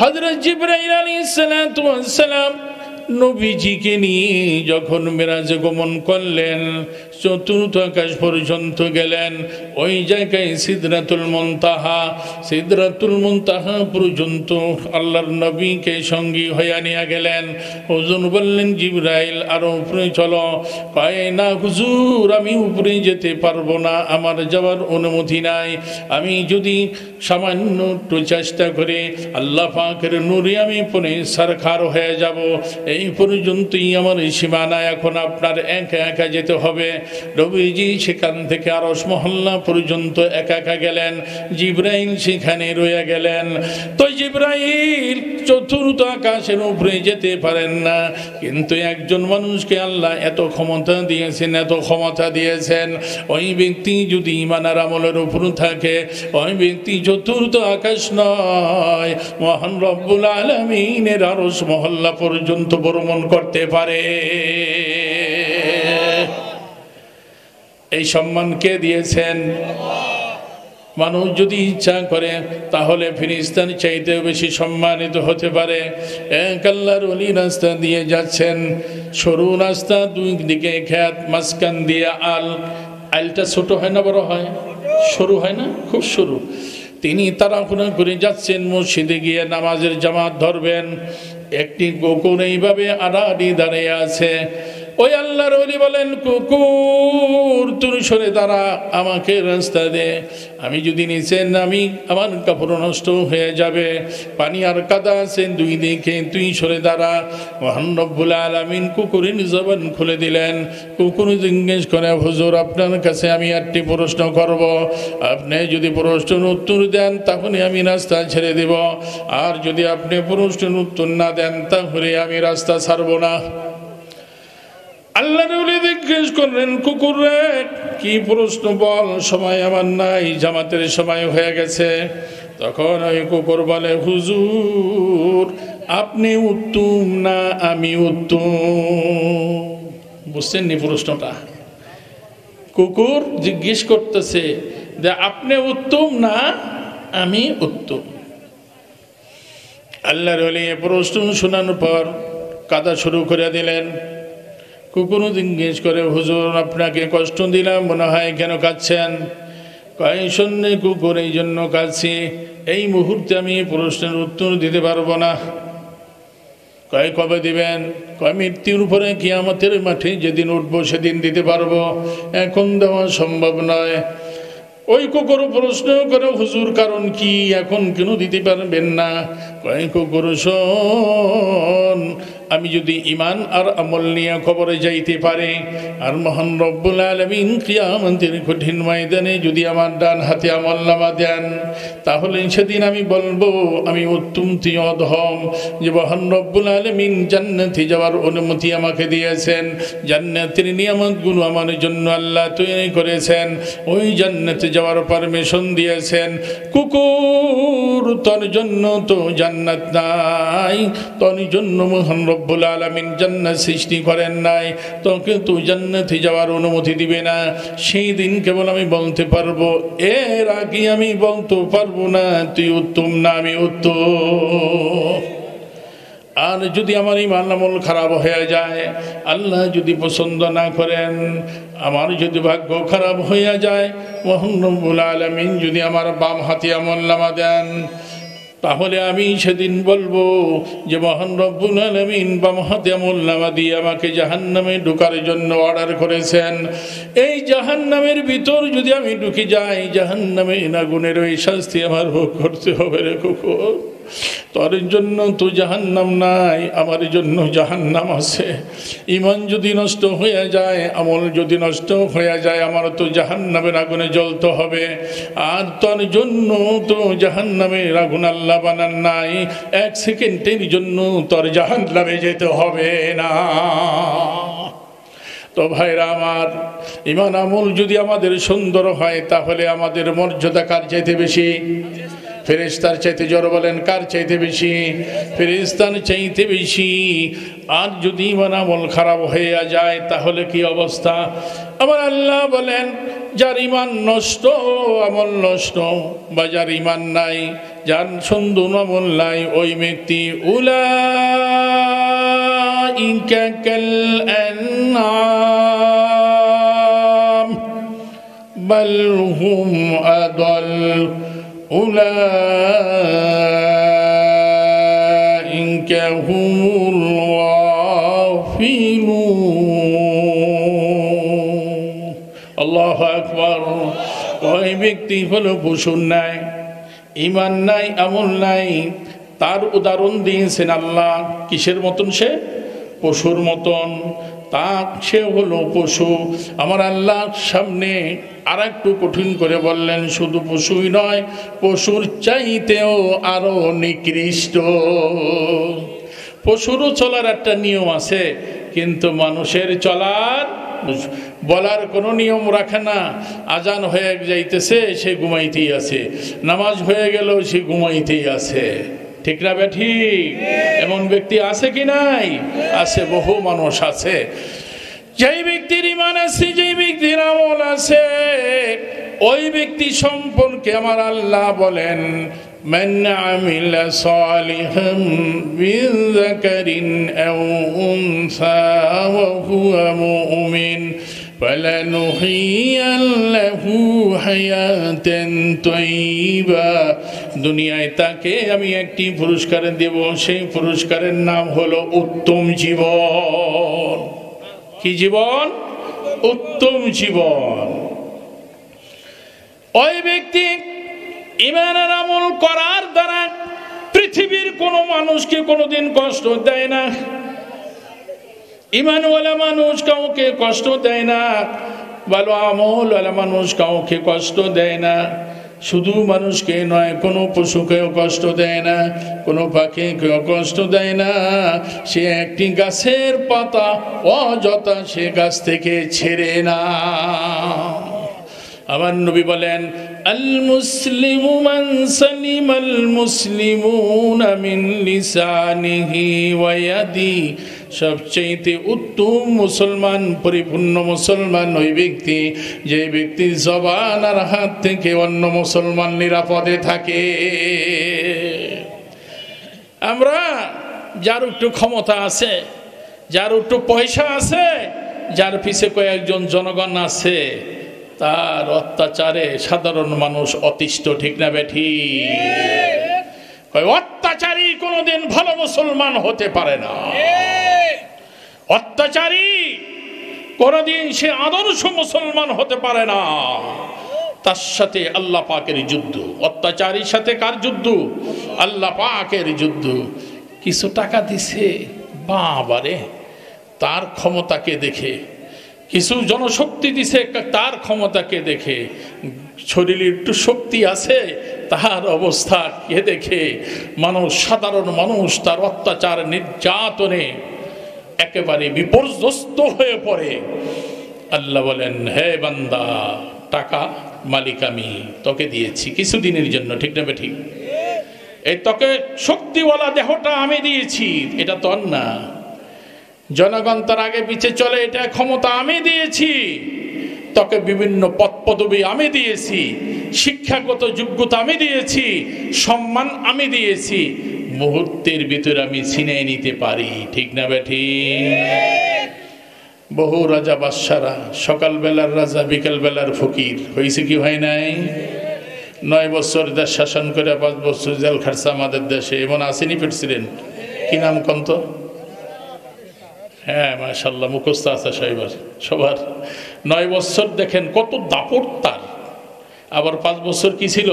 হযরত জিবরাইল আলাইহিস সালাতু ওয়াস সালাম নবীজিকে নিয়ে যখন মেরাজে গমন করলেন, চতুর্থ আকাশ পর্যন্ত গেলেন। ওই জায়গায় সিদরাতুল মুনতাহা পর্যন্ত আল্লাহর নবীকে সঙ্গী হইয়া নিয়ে গেলেন। হুজুর বললেন, জিবরাইল আরো উপরে চলো। কয় না হুজুর, আমি উপরে যেতে পারবো না, আমার যাওয়ার অনুমতি নাই। আমি যদি সামান্য একটু চেষ্টা করে আল্লাহ পাকের নূরে আমি পরে সরকার হয়ে যাব। এই পর্যন্তই আমার সীমানা, এখন আপনার একা একা যেতে হবে। নবীজি সেখান থেকে আরশ মহল্লা পর্যন্ত একা একা গেলেন। জিবরাইল সেখানে রয়ে গেলেন। তো জিবরাইল চতুর্থ আকাশের উপরে যেতে পারেন না, কিন্তু একজন মানুষকে আল্লাহ এত ক্ষমতা দিয়েছেন, ওই ব্যক্তি যদি ঈমানের আমলের উপর থাকে, ওই ব্যক্তি চতুর্থ আকাশ নয়, মহান রব্বুল আলামিনের আরশ মহল্লা পর্যন্ত ভ্রমণ করতে পারে। এই সম্মান কে দিয়েছেন? মানুষ যদি ইচ্ছা করে তাহলে ফিরিস্তার চাইতেও বেশি সম্মানিত হতে পারে। এক আল্লাহর ওলি রাস্তা দিয়ে যাচ্ছেন, সরু রাস্তা, দুই দিকে খেত, মাঝখান দিয়ে আলটা ছোট হয় না বড় হয়? সরু হয় না? খুব সরু। তিনি তাড়াহুড়া করে যাচ্ছেন, মসজিদে গিয়ে নামাজের জামাত ধরবেন। একটি কুকুর এইভাবে আড়াআড়ি দাঁড়িয়ে আছে। ওই আল্লাহর ওলি বলেন, কুকুর তুই সরে দাঁড়া, আমাকে রাস্তা দে। আমি যদি নিচে নামি আমার কাপড় নষ্ট হয়ে যাবে, পানি আর কাদা আছে দুই দিকে, তুই সরে দাঁড়া। মহান রব্বুল আলামিন কুকুরের জবান খুলে দিলেন। কুকুর জিজ্ঞেস করে, হুজুর আপনার কাছে আমি একটি প্রশ্ন করব, আপনি যদি প্রশ্নের উত্তর দেন তাহলে আমি রাস্তা ছেড়ে দেব, আর যদি আপনি প্রশ্নের উত্তর না দেন তাহলে আমি রাস্তা ছাড়ব না। আল্লাহর ওলি জিজ্ঞেস করলেন, কুকুর রে কি প্রশ্ন বল, সময় আমার নাই, জামাতের সময় হয়ে গেছে। তখন ওই কুকুর বলে, হুজুর আপনি উত্তম না আমি উত্তম? বুঝছেন নি প্রশ্নটা? কুকুর জিজ্ঞেস করতেছে যে আপনি উত্তম না আমি উত্তম। আল্লাহর ওলি প্রশ্ন শোনানোর পর কাঁদা শুরু করে দিলেন। কুকুর জিজ্ঞেস করে, হুজুর আপনাকে কষ্ট দিলাম মনে হয়, কেন কাঁদছেন? কয় শূন্যে কুকুর, এই জন্য কাঁদছি, এই মুহূর্তে আমি প্রশ্নের উত্তর দিতে পারবো না। কয় কবে দিবেন? কয় মৃত্যুর উপরে কিয়ামতের মাঠে যেদিন উঠবো সেদিন দিতে পারবো, এখন দেওয়া সম্ভব নয়। ওই কুকুর প্রশ্ন করে, হুজুর কারণ কি, এখন কেন দিতে পারবেন না? কয় কুকুর শোন, আমি যদি ঈমান আর আমল নিয়ে খবরে যাইতে পারি, আর মহান রব্বুল আলামিন কিয়ামতের কঠিন ময়দানে যদি আমার ডান হাতে আমলনামা দেন, তাহলে সেদিন আমি বলবো আমি উত্তম তুই অধম। যে মহান রব্বুল আলামিন জান্নাতে যাওয়ার অনুমতি আমাকে দিয়েছেন, জান্নাতের নিয়ামতগুলো আমার জন্য আল্লাহ তৈরি করেছেন, ওই জান্নাতে যাওয়ার পারমিশন দিয়েছেন। কুকুর তোর জন্য তো জান্নাত নাই, তোর জন্য মহান রব্বুল আলামিন জান্নাত সৃষ্টি করেন নাই, তোকে তো জান্নাতে যাওয়ার অনুমতি দিবে না। সেই দিন কেবল আমি বলতে পারবো, এর আগে আমি বলতে পারবো না তুই উত্তম না আমি উত্তম। আর যদি আমার ঈমান আমল খারাপ হয়ে যায়, আল্লাহ যদি পছন্দ না করেন, আমার যদি ভাগ্য খারাপ হয়ে যায়, মহান রব্বুল আলামিন যদি আমার বাম হাতে আমলনামা দেন, তাহলে আমি সেদিন বলবো যে মহান রব্বুল আলামিন বামহাতে আমলনামা দিয়ে আমাকে জাহান্নামে ঢোকার জন্য অর্ডার করেছেন। এই জাহান্নামের ভিতর যদি আমি ঢুকে যাই, জাহান্নামে আগুনের ওই শাস্তি আমার ভোগ করতে হবে রে কুকুর। তোর জন্য তো জাহান্নাম নাই, আমার জন্য জাহান্নাম আছে। ঈমান যদি নষ্ট হয়ে যায়, আমল যদি নষ্ট হয়ে যায়, আমার তো জাহান্নামের আগুনে জ্বলতে হবে। আর তোর জন্য তো জাহান্নামের আগুন আল্লাহ বানান নাই, এক সেকেন্ডের জন্য তোর জাহান্নামে যেতে হবে না। তো ভাইরা আমার, ঈমান আমল যদি আমাদের সুন্দর হয়, তাহলে আমাদের মর্যাদা কার চাইতে বেশি? ফেরেশতার চাইতে, জোরে বলেন কার চাইতে বেশি? ফেরেশতার চাইতে বেশি। আর যদি ঈমান আমল খারাপ হয়ে যায়, তাহলে কি অবস্থা? আবার আল্লাহ বলেন, যার ঈমান নষ্ট, আমল নষ্ট, বা যার ঈমান নাই, যার সুন্দর আমল নাই, ওই ব্যক্তি উলাইকা কাল আনআম বাল হুম আদাল উলাইকা হুমুল গাফিলুন। আল্লাহু আকবার। ওই ব্যক্তি হলো পশুর ন্যায়, ঈমান নাই, আমল নাই। তার উদাহরণ দিয়েছেন আল্লাহ কিসের মতন? সে পশুর মতন। তা সে হলো পশু। আমার আল্লাহ সামনে আর একটু কঠিন করে বললেন, শুধু পশুই নয়, পশুর চাইতেও আরো নিকৃষ্ট। পশুরও চলার একটা নিয়ম আছে, কিন্তু মানুষের চলার বলার কোনো নিয়ম রাখে না। আজান হয়ে যাইতেছে, সে ঘুমাইতেই আছে। নামাজ হয়ে গেল, সে ঘুমাইতেই আছে। ঠিক না বেঠি? এমন ব্যক্তি আছে কি নাই? আছে, বহু মানুষ আছে। যেই ব্যক্তির ঈমান আছে, যেই ব্যক্তির আমল আছে, ওই ব্যক্তি সম্পর্কে আমার আল্লাহ বলেন, মান আমিলা সালিহান মিন যাকারিন আও উনসা ওয়া হুয়া মুমিন ফালানুহিয়াল্লাহু হায়াতান তাইয়্যিবা। দুনিয়ায় তাকে আমি একটি পুরস্কার দেব, সেই পুরস্কারের নাম হলো উত্তম জীবন। কি জীবন? উত্তম জীবন। ওই ব্যক্তি ঈমানের আমল করার দ্বারা পৃথিবীর কোনো মানুষকে কোনোদিন কষ্ট দেয় না। ঈমানওয়ালা মানুষ কাউকে কষ্ট দেয় না, ভালো আমলওয়ালা মানুষ কাউকে কষ্ট দেয় না। শুধু মানুষকে নয়, কোনো পশুকেও কষ্ট দেয় না, কোনো পাখিকেও কষ্ট দেয় না। সে একটি গাছের পাতা অযথা সে গাছ থেকে ছেড়ে না। আমার নবী বলেন, আল মুসলিমু মান সালিমাল মুসলিমুনা মিন লিসানিহি ওয়া ইয়াদি। সবচেয়ে উত্তম মুসলমান, পরিপূর্ণ মুসলমান ওই ব্যক্তি যে ব্যক্তির জবান আর হাত থেকে অন্য মুসলমান নিরাপদে থাকে। আমরা যার একটু ক্ষমতা আছে, যার একটু পয়সা আছে, যার পিছে কয়েকজন জনগণ আছে, তার অত্যাচারে সাধারণ মানুষ অতিষ্ঠ। ঠিক না বেঠি? অত্যাচারী কোনোদিন ভালো মুসলমান হতে পারে না। অত্যাচারী কোনোদিন সে আদর্শ মুসলমান হতে পারে না। তার সাথে আল্লাহ পাকের যুদ্ধ। অত্যাচারীর সাথে কার যুদ্ধ? আল্লাহ পাকের যুদ্ধ। কিছু টাকা দিছে, বাবারে, তার ক্ষমতাকে দেখে। কিছু জনশক্তি দিছে, তার ক্ষমতাকে দেখে। শরীরে একটু শক্তি আছে, তার অবস্থা কে দেখে মানুষ, সাধারণ মানুষ তার অত্যাচার নির্যাতনে একেবারে বিপর্যস্ত হয়ে পড়ে। আল্লাহ বলেন, হে বান্দা, টাকা মালিক আমি তোকে দিয়েছি কিছুদিনের জন্য। ঠিক না ঠিক? এই তোকে শক্তিওয়ালা দেহটা আমি দিয়েছি, এটা তোর না। জনগণ তার আগে পিছে চলে, এটা ক্ষমতা আমি দিয়েছি। তোকে বিভিন্ন পদ পদবি আমি দিয়েছি, শিক্ষাগত যোগ্যতা আমি দিয়েছি, সম্মান আমি দিয়েছি। মুহূর্তের ভিতরে আমি ছিনিয়ে নিতে পারি। ঠিক না বেঠি? বহু রাজা বাদশারা সকালবেলার রাজা, বিকালবেলার ফকির হয়েছে কি হয় নাই? 9 বছর দেশ শাসন করে 5 বছর জেল খাটছে আমাদের দেশে, এমন আসেনি প্রেসিডেন্ট? কি নাম কন্ত? হ্যাঁ মাশাআল্লাহ, মুখস্থ আছে সবার। 9 বছর দেখেন কত দাপট তার। আবার 5 বছর কি ছিল?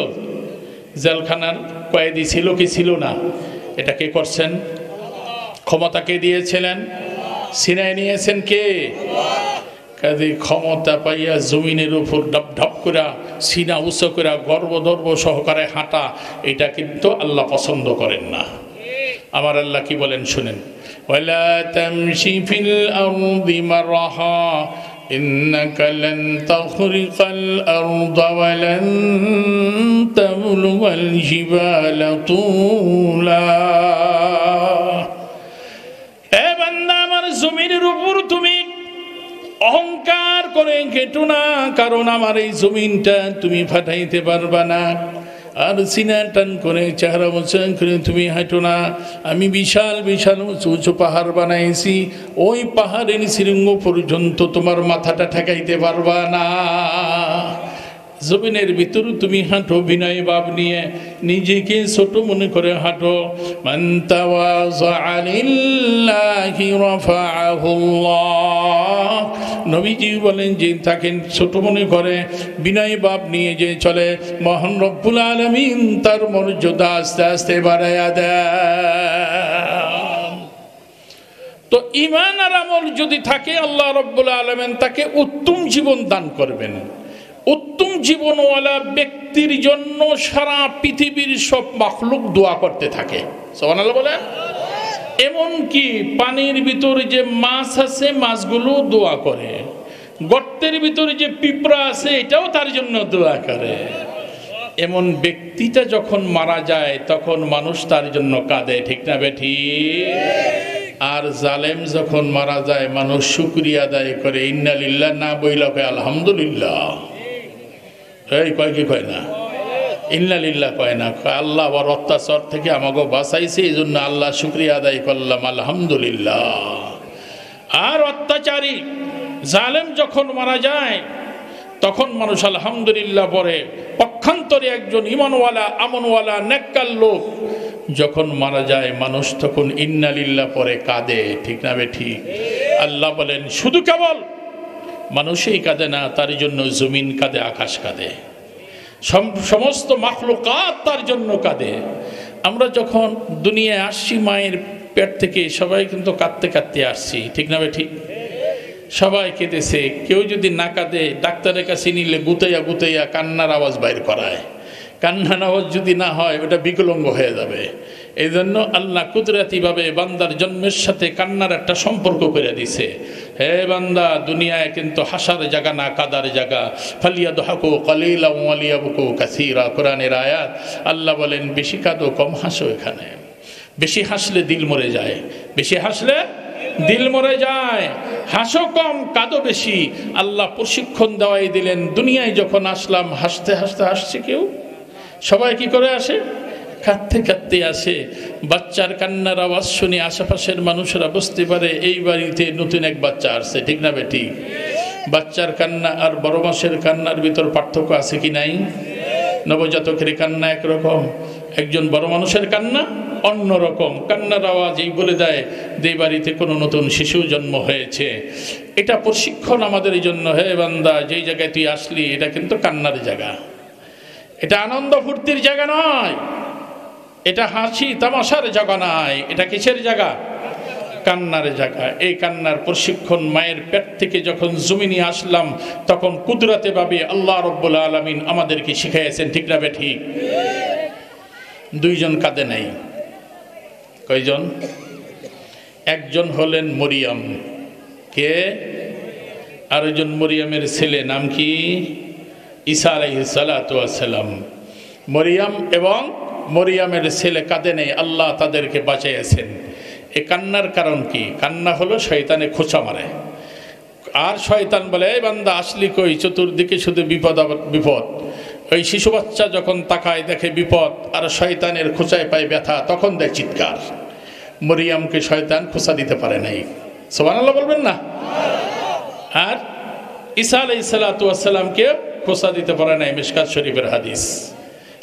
জেলখানার কয়েদি ছিল কি ছিল না? এটা কে করছেন? ক্ষমতা কে দিয়েছিলেন? সিনায় নিয়েছেন কে? কাজে ক্ষমতা পাইয়া জমিনের উপর ঢপ ঢপ করে সিনা উঁচু করে গর্ব সহকারে হাঁটা, এটা কিন্তু আল্লাহ পছন্দ করেন না। আমার আল্লাহ কি বলেন শুনেন, ওয়ালা তামশি ফিল আরদি মারহা ইন্নাকা লান তাখরিকাল আরদা ওয়া লান তাবলুগাল জিবালা তুলা। হে বান্দা, আমার জমিনের উপর তুমি অহংকার করে কেটো না, কারণ আমার এই জমিনটা তুমি ফাটাইতে পারবা না। আর সিনা টান করে চেহারা মোচন করে তুমি হাঁটো না। আমি বিশাল বিশাল উঁচু উঁচু পাহাড় বানাইছি, ওই পাহাড়ের শৃঙ্গ পর্যন্ত তোমার মাথাটা ঠেকাইতে পারবা না। জমিনের ভিতর তুমি হাঁটো বিনয় ভাব নিয়ে, নিজেকে ছোট মনে করে হাঁটো। মান তাওয়াযা লিল্লাহি রাফাআহুল্লাহ। নবীজি বলেন যে তাকে ছোট মনে করে বিনয় ভাব নিয়ে যে চলে, মহান রব্বুল আলামিন তার মর্যাদা আস্তে আস্তে বাড়ায়া দেন। তো ঈমান আর আমল যদি থাকে, আল্লাহ রব্বুল আলামিন তাকে উত্তম জীবন দান করবেন। উত্তম জীবনওয়ালা ব্যক্তির জন্য সারা পৃথিবীর সব মাখলুক দোয়া করতে থাকে। সুবহানাল্লাহ বলেন। এমনকি পানির ভিতরে যে মাছ আছে, মাছগুলো দোয়া করে। গর্তের ভিতরে যে পিঁপড়া আছে, এটাও তার জন্য দোয়া করে। এমন ব্যক্তিটা যখন মারা যায়, তখন মানুষ তার জন্য কাঁদে, ঠিক না বেঠি? আর জালেম যখন মারা যায়, মানুষ শুকরিয়া আদায় করে, ইন্না লিল্লাহ না বইলা কয় আলহামদুলিল্লাহ। এই কয় কি কয় না? ইন্না লিল্লাহ কয় না, আল্লাহ আবার অত্যাচার থেকে আমাকে বাঁচাইছে, এই জন্য আল্লাহ শুকরিয়া আদায় করলাম, আলহামদুলিল্লাহ। আর অত্যাচারী জালেম যখন মারা যায়, তখন মানুষ আলহামদুলিল্লাহ পড়ে। পক্ষান্তরে একজন ঈমানওয়ালা আমনওয়ালা নেককার লোক যখন মারা যায়, মানুষ তখন ইন্না লিল্লাহ পড়ে কাঁদে, ঠিক না বেঠি? আল্লাহ বলেন শুধু কেবল মানুষই কাঁদে না, তার জন্য জমিন কাঁদে, আকাশ কাঁদে, সমস্ত মাখলুকাত তার জন্য কাঁদে। আমরা যখন দুনিয়ায় আসছি মায়ের পেট থেকে, সবাই কিন্তু কাঁদতে কাঁদতে আসছি, ঠিক না বেঠি? সবাই কেঁদেছে। কেউ যদি না কাঁদে, ডাক্তারের কাছে নিলে গুতাইয়া গুতাইয়া কান্নার আওয়াজ বাইর করায়। কান্নার আওয়াজ যদি না হয়, ওটা বিকলঙ্গ হয়ে যাবে। এই জন্য আল্লাহ কুদরতিভাবে বান্দার জন্মের সাথে কান্নার একটা সম্পর্ক করে দিছে। হে বান্দা, দুনিয়ায় কিন্তু হাসার জায়গা না, কাদার জায়গা। ফালিয়াদহাকু কালিলাম ওয়ালিয়াবকু কাসীরা, কোরআনের আয়াত। আল্লাহ বলেন বেশি কাঁদো, কম হাসো। এখানে বেশি হাসলে দিল মরে যায়, বেশি হাসলে দিল মরে যায়। হাসো কম, কাঁদো বেশি। আল্লাহ প্রশিক্ষণ দেওয়াই দিলেন। দুনিয়ায় যখন আসলাম, হাসতে হাসতে আসছে কেউ, সবাই কি করে আসে? কাঁদতে কাঁদতে আসে। বাচ্চার কান্নার আওয়াজ শুনে আশেপাশের মানুষেরা বুঝতে পারে এই বাড়িতে নতুন এক বাচ্চা আসছে, ঠিক না বেটি? বাচ্চার কান্না আর বড় মাসের কান্নার ভিতর পার্থক্য আছে কি নাই? নবজাতকের কান্না একরকম, একজন বড় মানুষের কান্না অন্যরকম। কান্নার আওয়াজ এই বলে দেয় যে বাড়িতে কোনো নতুন শিশু জন্ম হয়েছে। এটা প্রশিক্ষণ আমাদের জন্য। হে বান্দা, যেই জায়গায় তুই আসলি, এটা কিন্তু কান্নার জায়গা, এটা আনন্দ ফুর্তির জায়গা নয়, এটা হাসি তামাশার জায়গা নয়। এটা কিসের জায়গা? কান্নার জায়গা। এই কান্নার প্রশিক্ষণ মায়ের পেট থেকে যখন জমিনে আসলাম, তখন কুদরতে ভাবে আল্লাহ রব্বুল আলামিন আমাদেরকে শিখাইছেন, ঠিক না বেঠিক? দুইজন কাঁদে নাই। কয়জন? একজন হলেন মরিয়ম। কে? আরেকজন মরিয়মের ছেলে, নাম কি? ঈসা আলাইহিস সালাতু ওয়াস সালাম। মরিয়ম এবং মরিয়মের ছেলে কাঁদে নেই, আল্লাহ তাদেরকে বাঁচাইয়াছেন। এ কান্নার কারণ কি? কান্না হলো শয়তানে খোঁচা মারে। আর শয়তান বলে, এই বান্দা আসলি কই, চতুর্দিকে শুধু বিপদ বিপদ। ওই শিশু বাচ্চা যখন তাকায় দেখে বিপদ, আর শয়তানের খোঁচায় পায় ব্যথা, তখন দেয় চিৎকার। মরিয়মকে শয়তান খোঁচা দিতে পারে নাই। সুবহানাল্লাহ বলবেন না? আর ঈসা আলাইহিস সালাতু ওয়াস সালামকে খোঁচা দিতে পারে নাই। মিশকাত শরীফের হাদিস।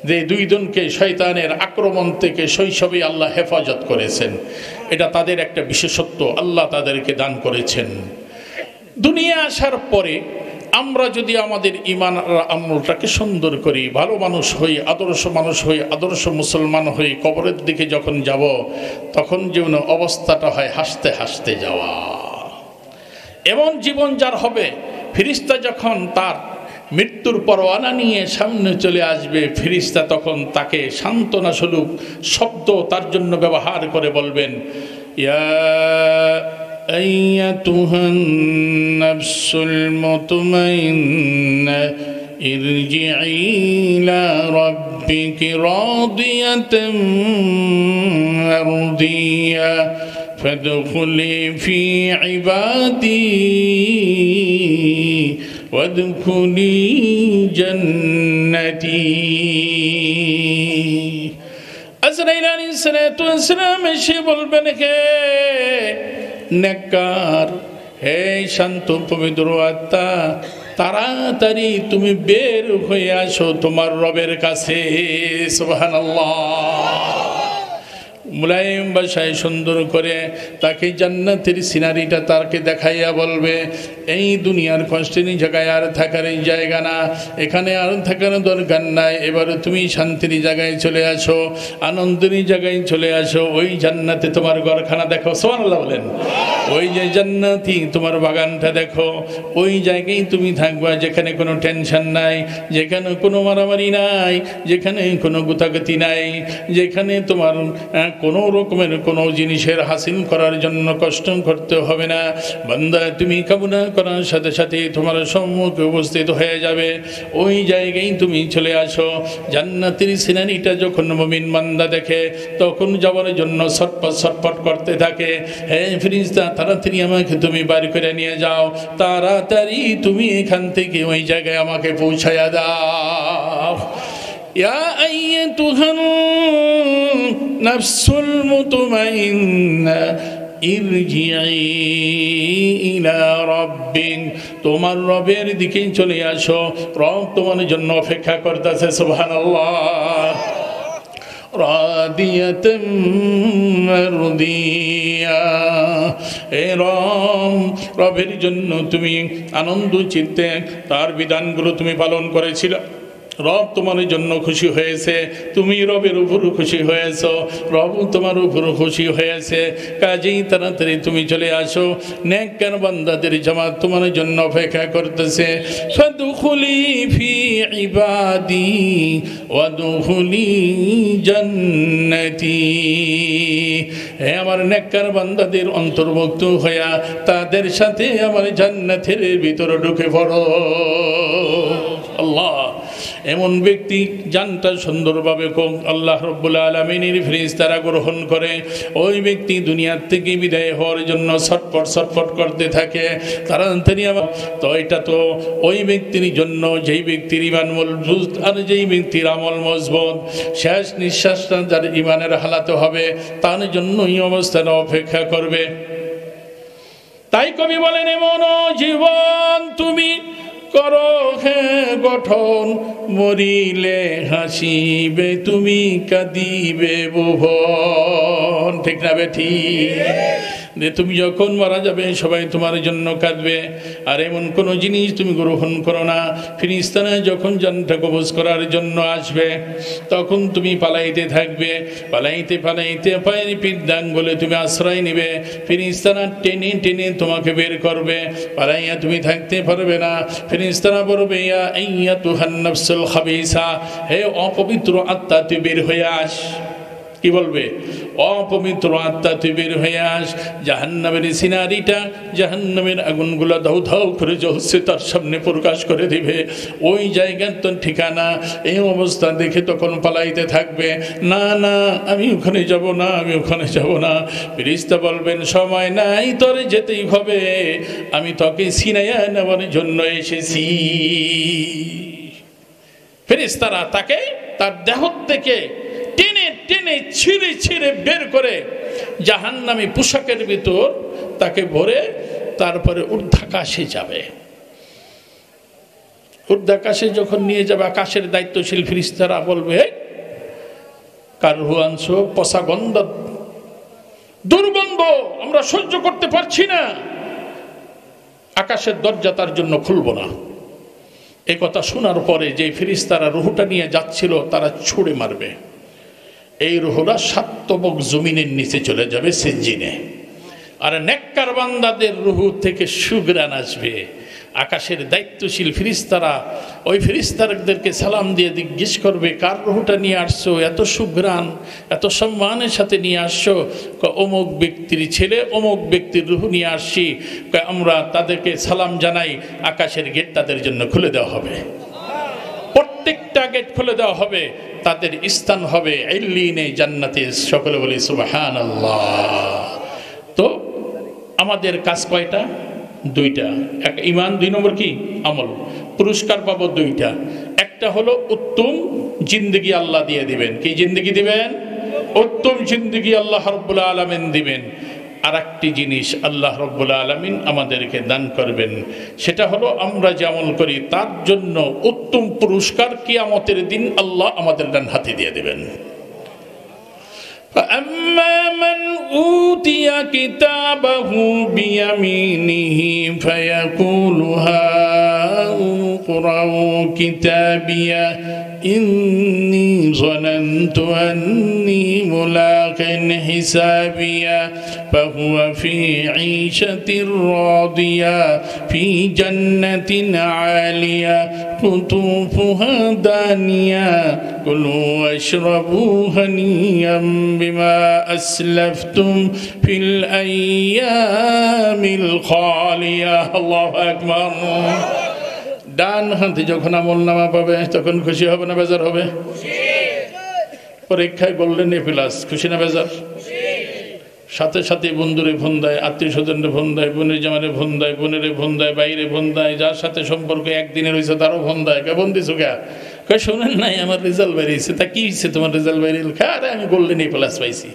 যে দুইজনকে শয়তানের আক্রমণ থেকে শৈশবে আল্লাহ হেফাজত করেছেন। এটা তাদের একটা বিশেষত্ব আল্লাহ তাদেরকে দান করেছেন। দুনিয়া আসার পরে আমরা যদি আমাদের ঈমান আর আমলটাকে সুন্দর করি, ভালো মানুষ হই, আদর্শ মানুষ হই, আদর্শ মুসলমান হই, কবরের দিকে যখন যাব তখন যেমন অবস্থাটা হয় হাসতে হাসতে যাওয়া। এমন জীবন যার হবে, ফেরেশতা যখন তার মৃত্যুর পরোয়ানা নিয়ে সামনে চলে আসবে, ফেরেশতা তখন তাকে সান্ত্বনা স্বরূপ শব্দ তার জন্য ব্যবহার করে বলবেন, ইয়া আইয়াতুহান নাফসুল মুতমাইন্না ইরজিই ইলা রাব্বিকি রাদিয়াতাম মারদিয়া ফাদখুলি ফি ইবাদি ওয়াদখুলি জান্নাতি। আজরাইল আলাইহিস সালাতু ওয়াস সালাম এসে বলবেন, হে নেককার, হে শান্ত পবিত্র আত্মা, তাড়াতাড়ি তুমি বের হয়ে আসো তোমার রবের কাছে। সুবহানাল্লাহ। মুলায়েম ভাষায় সুন্দর করে তাকে জান্নাতের সিনারিটা তাকে দেখাইয়া বলবে, এই দুনিয়ার কষ্টের জায়গায় আর থাকার জায়গা না, এখানে আর থাকার দরকার নাই, এবারে তুমি শান্তির জায়গায় চলে আসো, আনন্দের জায়গায় চলে আসো। ওই জান্নাতে তোমার ঘরখানা দেখো, সুবহানাল্লাহ বলেন। ওই যে জান্নাতি তোমার বাগানটা দেখো, ওই জায়গায় তুমি থাকবা, যেখানে কোনো টেনশন নাই, যেখানে কোনো মারামারি নাই, যেখানে কোনো গুতাগুতি নাই, যেখানে তোমার কোনো রকমের কোনো জিনিসের হাসিল করার জন্য কষ্ট করতে হবে না। বান্দা তুমি কামনা করার সাথে সাথে তোমার সম্মুখে উপস্থিত হয়ে যাবে, ওই জায়গায় তুমি চলে আসো। জান্নাতের সিনারিটা যখন মুমিন বান্দা দেখে তখন যাওয়ার জন্য ছটপট ছটপট করতে থাকে, হে ফেরেশতা তাড়াতাড়ি আমাকে তুমি বার করে নিয়ে যাও, তাড়াতাড়ি তুমি এখান থেকে ওই জায়গায় আমাকে পৌঁছায়া দাও। ইয়া আইয়াতুহান নাফসুল মুতমাইন্না ইরজিই ইলা রাব্বিক, তোমার রবের দিকে চলে আসো, রব তোমার জন্য অপেক্ষা করতেছে। সুবহানাল্লাহ। রাদিয়াতাম মারদিয়া, এ রবের জন্য তুমি আনন্দ চিত্তে তার বিধানগুলো তুমি পালন করেছিল, রব তোমার জন্য খুশি হয়েছে, তুমি রবের উপর খুশি হয়েছ, রব তোমার উপর খুশি হয়েছে, কাজেই তাড়াতাড়ি তুমি চলে আসো। নেককার বান্দাদের জামাত তোমার জন্য অপেক্ষা করতেছে। ফাদখুলি ফি ইবাদি ওয়াদখুলি জান্নাতি, হে আমার নেককার বান্দাদের অন্তর্ভুক্ত হইয়া তাদের সাথে আমার জান্নাতের ভিতরে ঢুকে পড়ো। আল্লাহ, এমন ব্যক্তি জানটা সুন্দরভাবে আল্লাহ রাব্বুল আলামিনের ফেরেশতারা গ্রহণ করে, ওই ব্যক্তি দুনিয়ার থেকে বিদায় হওয়ার জন্য ছটফট ছটফট করতে থাকে, তাড়াতাড়ি। তো এটা তো ওই ব্যক্তির জন্য যেই ব্যক্তির ঈমান মজবুত আর যেই ব্যক্তির আমল মজবুত, শেষ নিঃশ্বাসটা যার ঈমানের হালাতে হবে তার জন্য এই অবস্থাটা অপেক্ষা করবে। তাই কবি বলেন, এমন জীবন তুমি করো হে গঠন, মরিলে হাসিবে তুমি, কাঁদিবে ভুবন। ঠিক না বেঠি? যে তুমি যখন মারা যাবে সবাই তোমার জন্য কাঁদবে, আর এমন কোনো জিনিস তুমি গ্রহণ করো না। ফেরেশতারা যখন জানটা কবজ করার জন্য আসবে তখন তুমি পালাইতে থাকবে, পালাইতে পালাইতে পায়ের পিঠদাঙ্গলে তুমি আশ্রয় নিবে, ফেরেশতারা টেনে টেনে তোমাকে বের করবে, পালাইয়া তুমি থাকতে পারবে না। ফেরেশতারা বলবে, ইয়া আইয়াতুহান নাফসুল খাবিসা, হে অপবিত্র আত্মা তুই বের হয়ে আস। কি বলবে? অপবিত্র আত্মা তুই বের হয়ে আস। জাহান্নামের সিনারিটা, জাহান্নামের আগুনগুলো ধাউ ধাউ করে জ্বলছে তার সামনে প্রকাশ করে দিবে, ওই জায়গার তোর ঠিকানা। এই অবস্থা দেখে তখন পালাইতে থাকবে, না না আমি ওখানে যাব না, আমি ওখানে যাব না। ফেরেশতা বলবেন, সময় নাই, তোর যেতেই হবে, আমি তোকে ছিনাইয়া নেওয়ার জন্য এসেছি। ফেরেশতারা তাকে তার দেহ থেকে টেনে টেনে ছিঁড়ে ছিঁড়ে বের করে জাহান্নামী পোশাকের ভিতর তাকে ভরে তারপরে ঊর্ধ্বাকাশে যাবে। ঊর্ধ্বাকাশে যখন নিয়ে যাবে, আকাশের দায়িত্বশীল ফেরেশতারা বলবে, কার রূহ আনছো? পচা গন্ধ, দুর্গন্ধ, আমরা সহ্য করতে পারছি না, আকাশের দরজা তার জন্য খুলব না। এই কথা শোনার পরে যে ফেরেশতারা রূহটা নিয়ে যাচ্ছিল তারা ছুঁড়ে মারবে, এই রূহরা 7 তবক জমিনের নিচে চলে যাবে সিজ্জিনে। আর নেককার বান্দাদের রূহ থেকে সুঘ্রাণ আসবে। আকাশের দায়িত্বশীল ফেরেশতারা ওই ফেরেশতাদেরকে সালাম দিয়ে জিজ্ঞেস করবে, কার রূহটা নিয়ে আসছো? এত সুঘ্রাণ, এত সম্মানের সাথে নিয়ে আসছো? অমুক ব্যক্তির ছেলে অমুক ব্যক্তির রূহ নিয়ে আসছি। আমরা তাদেরকে সালাম জানাই, আকাশের গেট তাদের জন্য খুলে দেওয়া হবে, প্রত্যেকটা গেট খুলে দেওয়া হবে, তাদের স্থান হবে ইল্লিনে জান্নাতে। সকলে বলি সুবহানাল্লাহ। তো আমাদের কাজ কয়টা? 2টা। এক ঈমান, 2 নম্বর কি? আমল। পুরস্কার পাবো 2টা। একটা হলো উত্তম জিন্দগি আল্লাহ দিয়ে দিবেন। কি জিন্দগি দিবেন? উত্তম জিন্দগি আল্লাহ রাব্বুল আলামিন দিবেন। আর একটি জিনিস আল্লাহ রাব্বুল আলামিন আমাদেরকে দান করবেন, সেটা হলো আমরা যে আমল করি তার জন্য উত্তম পুরস্কার কিয়ামতের দিন আল্লাহ আমাদের ডান হাতে দিয়ে দেবেন। فأما من أوتي كتابه بيمينه فيقول هاؤم اقرءوا كتابيه إني ظننت أني ملاق حسابيه فهو في عيشة راضية في جنة عالية قطوفها دانية كلوا واشربوا هنيئا بما أسلفتم في الأيام الخالية الله أكبر। ডান হাতে যখন আমলনামা পাবে তখন খুশি হবে না বেজার হবে? পরীক্ষায় বললেন এ প্লাস, খুশি না বেজার? সাথে সাথে বন্ধুরে ফোন দেয়, আত্মীয় স্বজনরে ফোন দেয়, বোনের জামারে ফোন দেয়, বোনেরে ফোন দেয়, বাইরে ফোন দেয়, যার সাথে সম্পর্ক একদিনের হয়েছে তারও ফোন দেয়। কে ফোন দিছো? কে? কয় শোনেন নাই আমার রেজাল্ট বেরিয়েছে। তা কি হয়েছে তোমার রেজাল্ট বেরিয়ে? আরে আমি গোল্ডেন এ প্লাস পাইছি।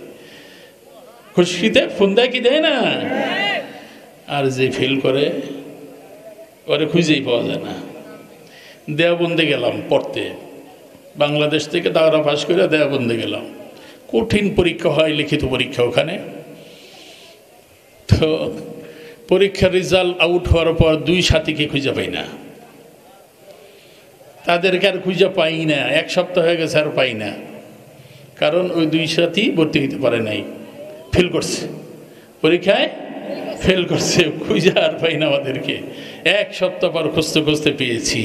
খুশিতে ফোন দেয় কি দেয় না? আর যে ফেল করে ওরে খুঁজেই পাওয়া যায় না। দেওবন্দে গেলাম পড়তে, বাংলাদেশ থেকে দাওরা পাস করে দেওবন্দে গেলাম। কঠিন পরীক্ষা হয়, লিখিত পরীক্ষা ওখানে। তো পরীক্ষার রেজাল্ট আউট হওয়ার পর 2 সাথীকে খুঁজে পাই না, তাদেরকে আর খুঁজে পাই না। 1 সপ্তাহ হয়ে গেছে আর পাই না, কারণ ওই 2 সাথী ভর্তি হতে পারে নাই, ফেল করছে, পরীক্ষায় ফেল করছে। খুঁজে আর পাই না আমাদেরকে। 1 সপ্তাহ পর খুঁজতে খুঁজতে পেয়েছি।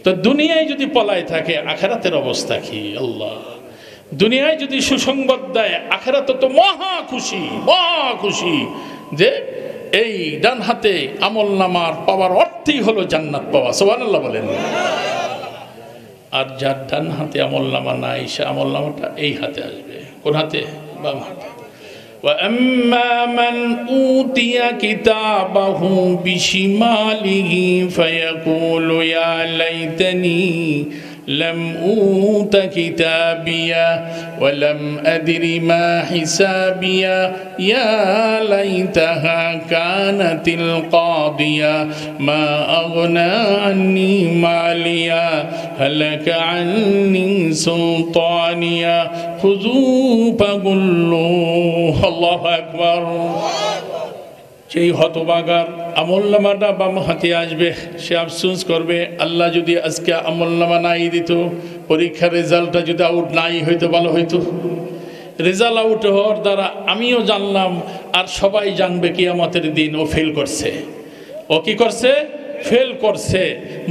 তো দুনিয়ায় যদি পলায় থাকে আখিরাতের অবস্থা কি? আল্লাহ দুনিয়ায় যদি সুসংবাদ দেয়, আখিরাতে তো মহা খুশি, মহা খুশি যে এই ডান হাতে আমলনামার পাওয়ার অর্থই হলো জান্নাত পাওয়া। সুবহানাল্লাহ বলেন। আর যার ডান হাতে আমলনামা নাই, সে আমলনামাটা এই হাতে আসবে। কোন হাতে? বাম হাতে। وَأَمَّا مَنْ أُوتِيَ كِتَابَهُ بِشِمَالِهِ فَيَقُولُ يَا لَيْتَنِي لَمْ أُوتَ كِتَابِيَهْ وَلَمْ أَدْرِ مَا حِسَابِيَهْ يَا لَيْتَهَا كَانَتِ الْقَاضِيَةَ مَا أَغْنَى عَنِّي مَالِيَهْ هَلَكَ عَنِّي سُلْطَانِيَهْ خُذُوهُ فَغُلُّوهُ আল্লাহু আকবার। সেই হতভাগার আমলনামাটা বাম হাতে আসবে, সে আফসোস করবে, আল্লাহ যদি আজকে আমলনামা নাই দিত, পরীক্ষার রেজাল্টটা যদি আউট নাই হইতো ভালো হইতো। রেজাল্ট আউট হওয়ার দ্বারা আমিও জানলাম আর সবাই জানবে কিয়ামতের দিন ও ফেল করছে। ও কি করছে? ফেল করছে।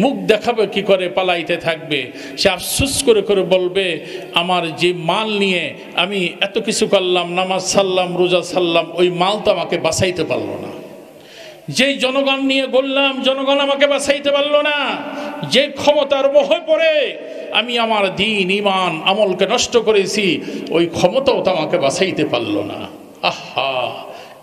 মুখ দেখাবে কি করে? পালাইতে থাকবে। সে আফসোস করে করে বলবে, আমার যে মাল নিয়ে আমি এত কিছু করলাম, নামাজ সারলাম, রোজা সারলাম, ওই মাল তো আমাকে বাঁচাইতে পারলো না। যেই জনগণ নিয়ে বললাম, জনগণ আমাকে বাঁচাইতে পারলো না। যে ক্ষমতার মোহে পড়ে আমি আমার দিন, ঈমান, আমলকে নষ্ট করেছি, ওই ক্ষমতাও তো আমাকে বাঁচাইতে পারলো না। আহা,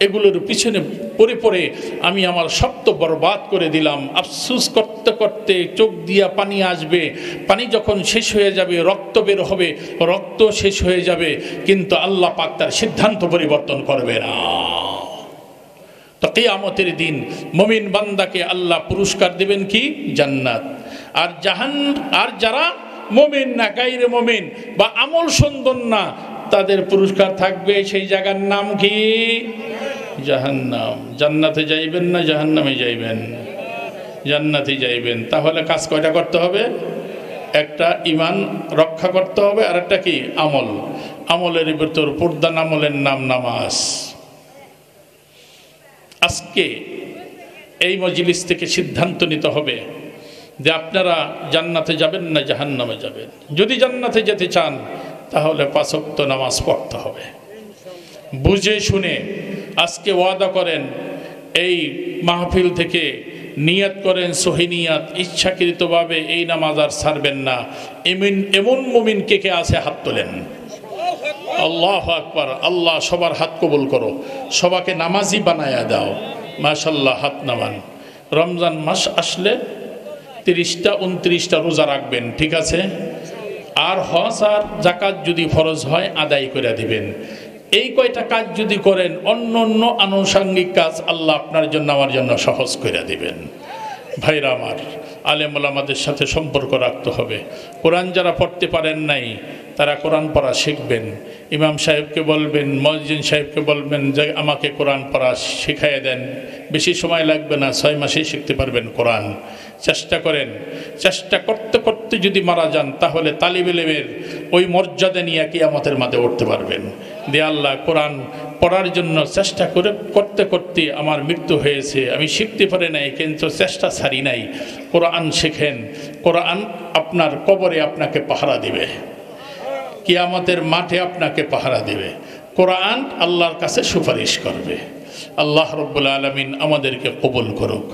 এগুলোর পিছনে পড়ে পড়ে আমি আমার সব তো বরবাদ করে দিলাম। আফসোস করতে করতে চোখ দিয়া পানি আসবে। পানি যখন শেষ হয়ে যাবে, রক্ত বের হবে, রক্ত শেষ হয়ে যাবে, কিন্তু আল্লাহ পাক তার সিদ্ধান্ত পরিবর্তন করবে না। তো কিয়ামতের দিন মুমিন বান্দাকে আল্লাহ পুরস্কার দেবেন কি? জান্নাত। আর যারা মুমিন না, গায়রে মুমিন বা আমল সুন্দর না, তাদের পুরস্কার থাকবে সেই জায়গার নাম কি? জাহান্নাম। জান্নাতে যাইবেন না জাহান্নামে যাইবেন? জান্নাতে যাইবেন। তাহলে কাজ কয়টা করতে হবে? একটা ঈমান রক্ষা করতে হবে, আর একটা কি? আমল। আমলের ভিতর প্রধান আমলের নাম নামাজ। আজকে এই মজলিস থেকে সিদ্ধান্ত নিতে হবে যে আপনারা জান্নাতে যাবেন না জাহান্নামে যাবেন। যদি জান্নাতে যেতে চান তাহলে 5 ওয়াক্ত নামাজ পড়তে হবে। বুঝে শুনে আজকে ওয়াদা করেন, এই মাহফিল থেকে নিয়াত করেন, সহি নিয়াত, ইচ্ছাকৃতভাবে এই নামাজ আর ছাড়বেন না। এমন মুমিন কে কে আছে? হাত তোলেন। আল্লাহু আকবার। আল্লাহ সবার হাত কবুল করো, সবাকে নামাজি বানায়া দাও। মাশাল্লাহ, হাত নামান। রমজান মাস আসলে 30টা 29টা রোজা রাখবেন, ঠিক আছে? আর হজ আর যাকাত যদি ফরজ হয় আদায় করে দিবেন। এই কয়টা কাজ যদি করেন, অন্য অন্য আনুষঙ্গিক কাজ আল্লাহ আপনার জন্য আমার জন্য সহজ করে দিবেন। ভাইরা আমার, আলেম ওলামাদের সাথে সম্পর্ক রাখতে হবে। কোরআন যারা পড়তে পারেন নাই তারা কোরআন পড়া শিখবেন। ইমাম সাহেবকে বলবেন, মুয়াজ্জিন সাহেবকে বলবেন যে আমাকে কোরআন পড়া শিখাইয়ে দেন। বেশি সময় লাগবে না, 6 মাসেই শিখতে পারবেন কোরআন। চেষ্টা করেন। চেষ্টা করতে করতে যদি মারা যান তাহলে তালিবে ইলমের ওই মর্যাদা নিয়ে কিয়ামতের মাঝে উঠতে পারবেন। যে আল্লাহ, কোরআন পড়ার জন্য চেষ্টা করতে করতে আমার মৃত্যু হয়েছে, আমি শিখতে পারি নাই, কিন্তু চেষ্টা ছাড়ি নাই। কোরআন শেখেন। কোরআন আপনার কবরে আপনাকে পাহারা দিবে, কিয়ামতের মাঠে আপনাকে পাহারা দিবে। কোরআন আল্লাহর কাছে সুপারিশ করবে। আল্লাহ রাব্বুল আলামিন আমাদেরকে কবুল করুক।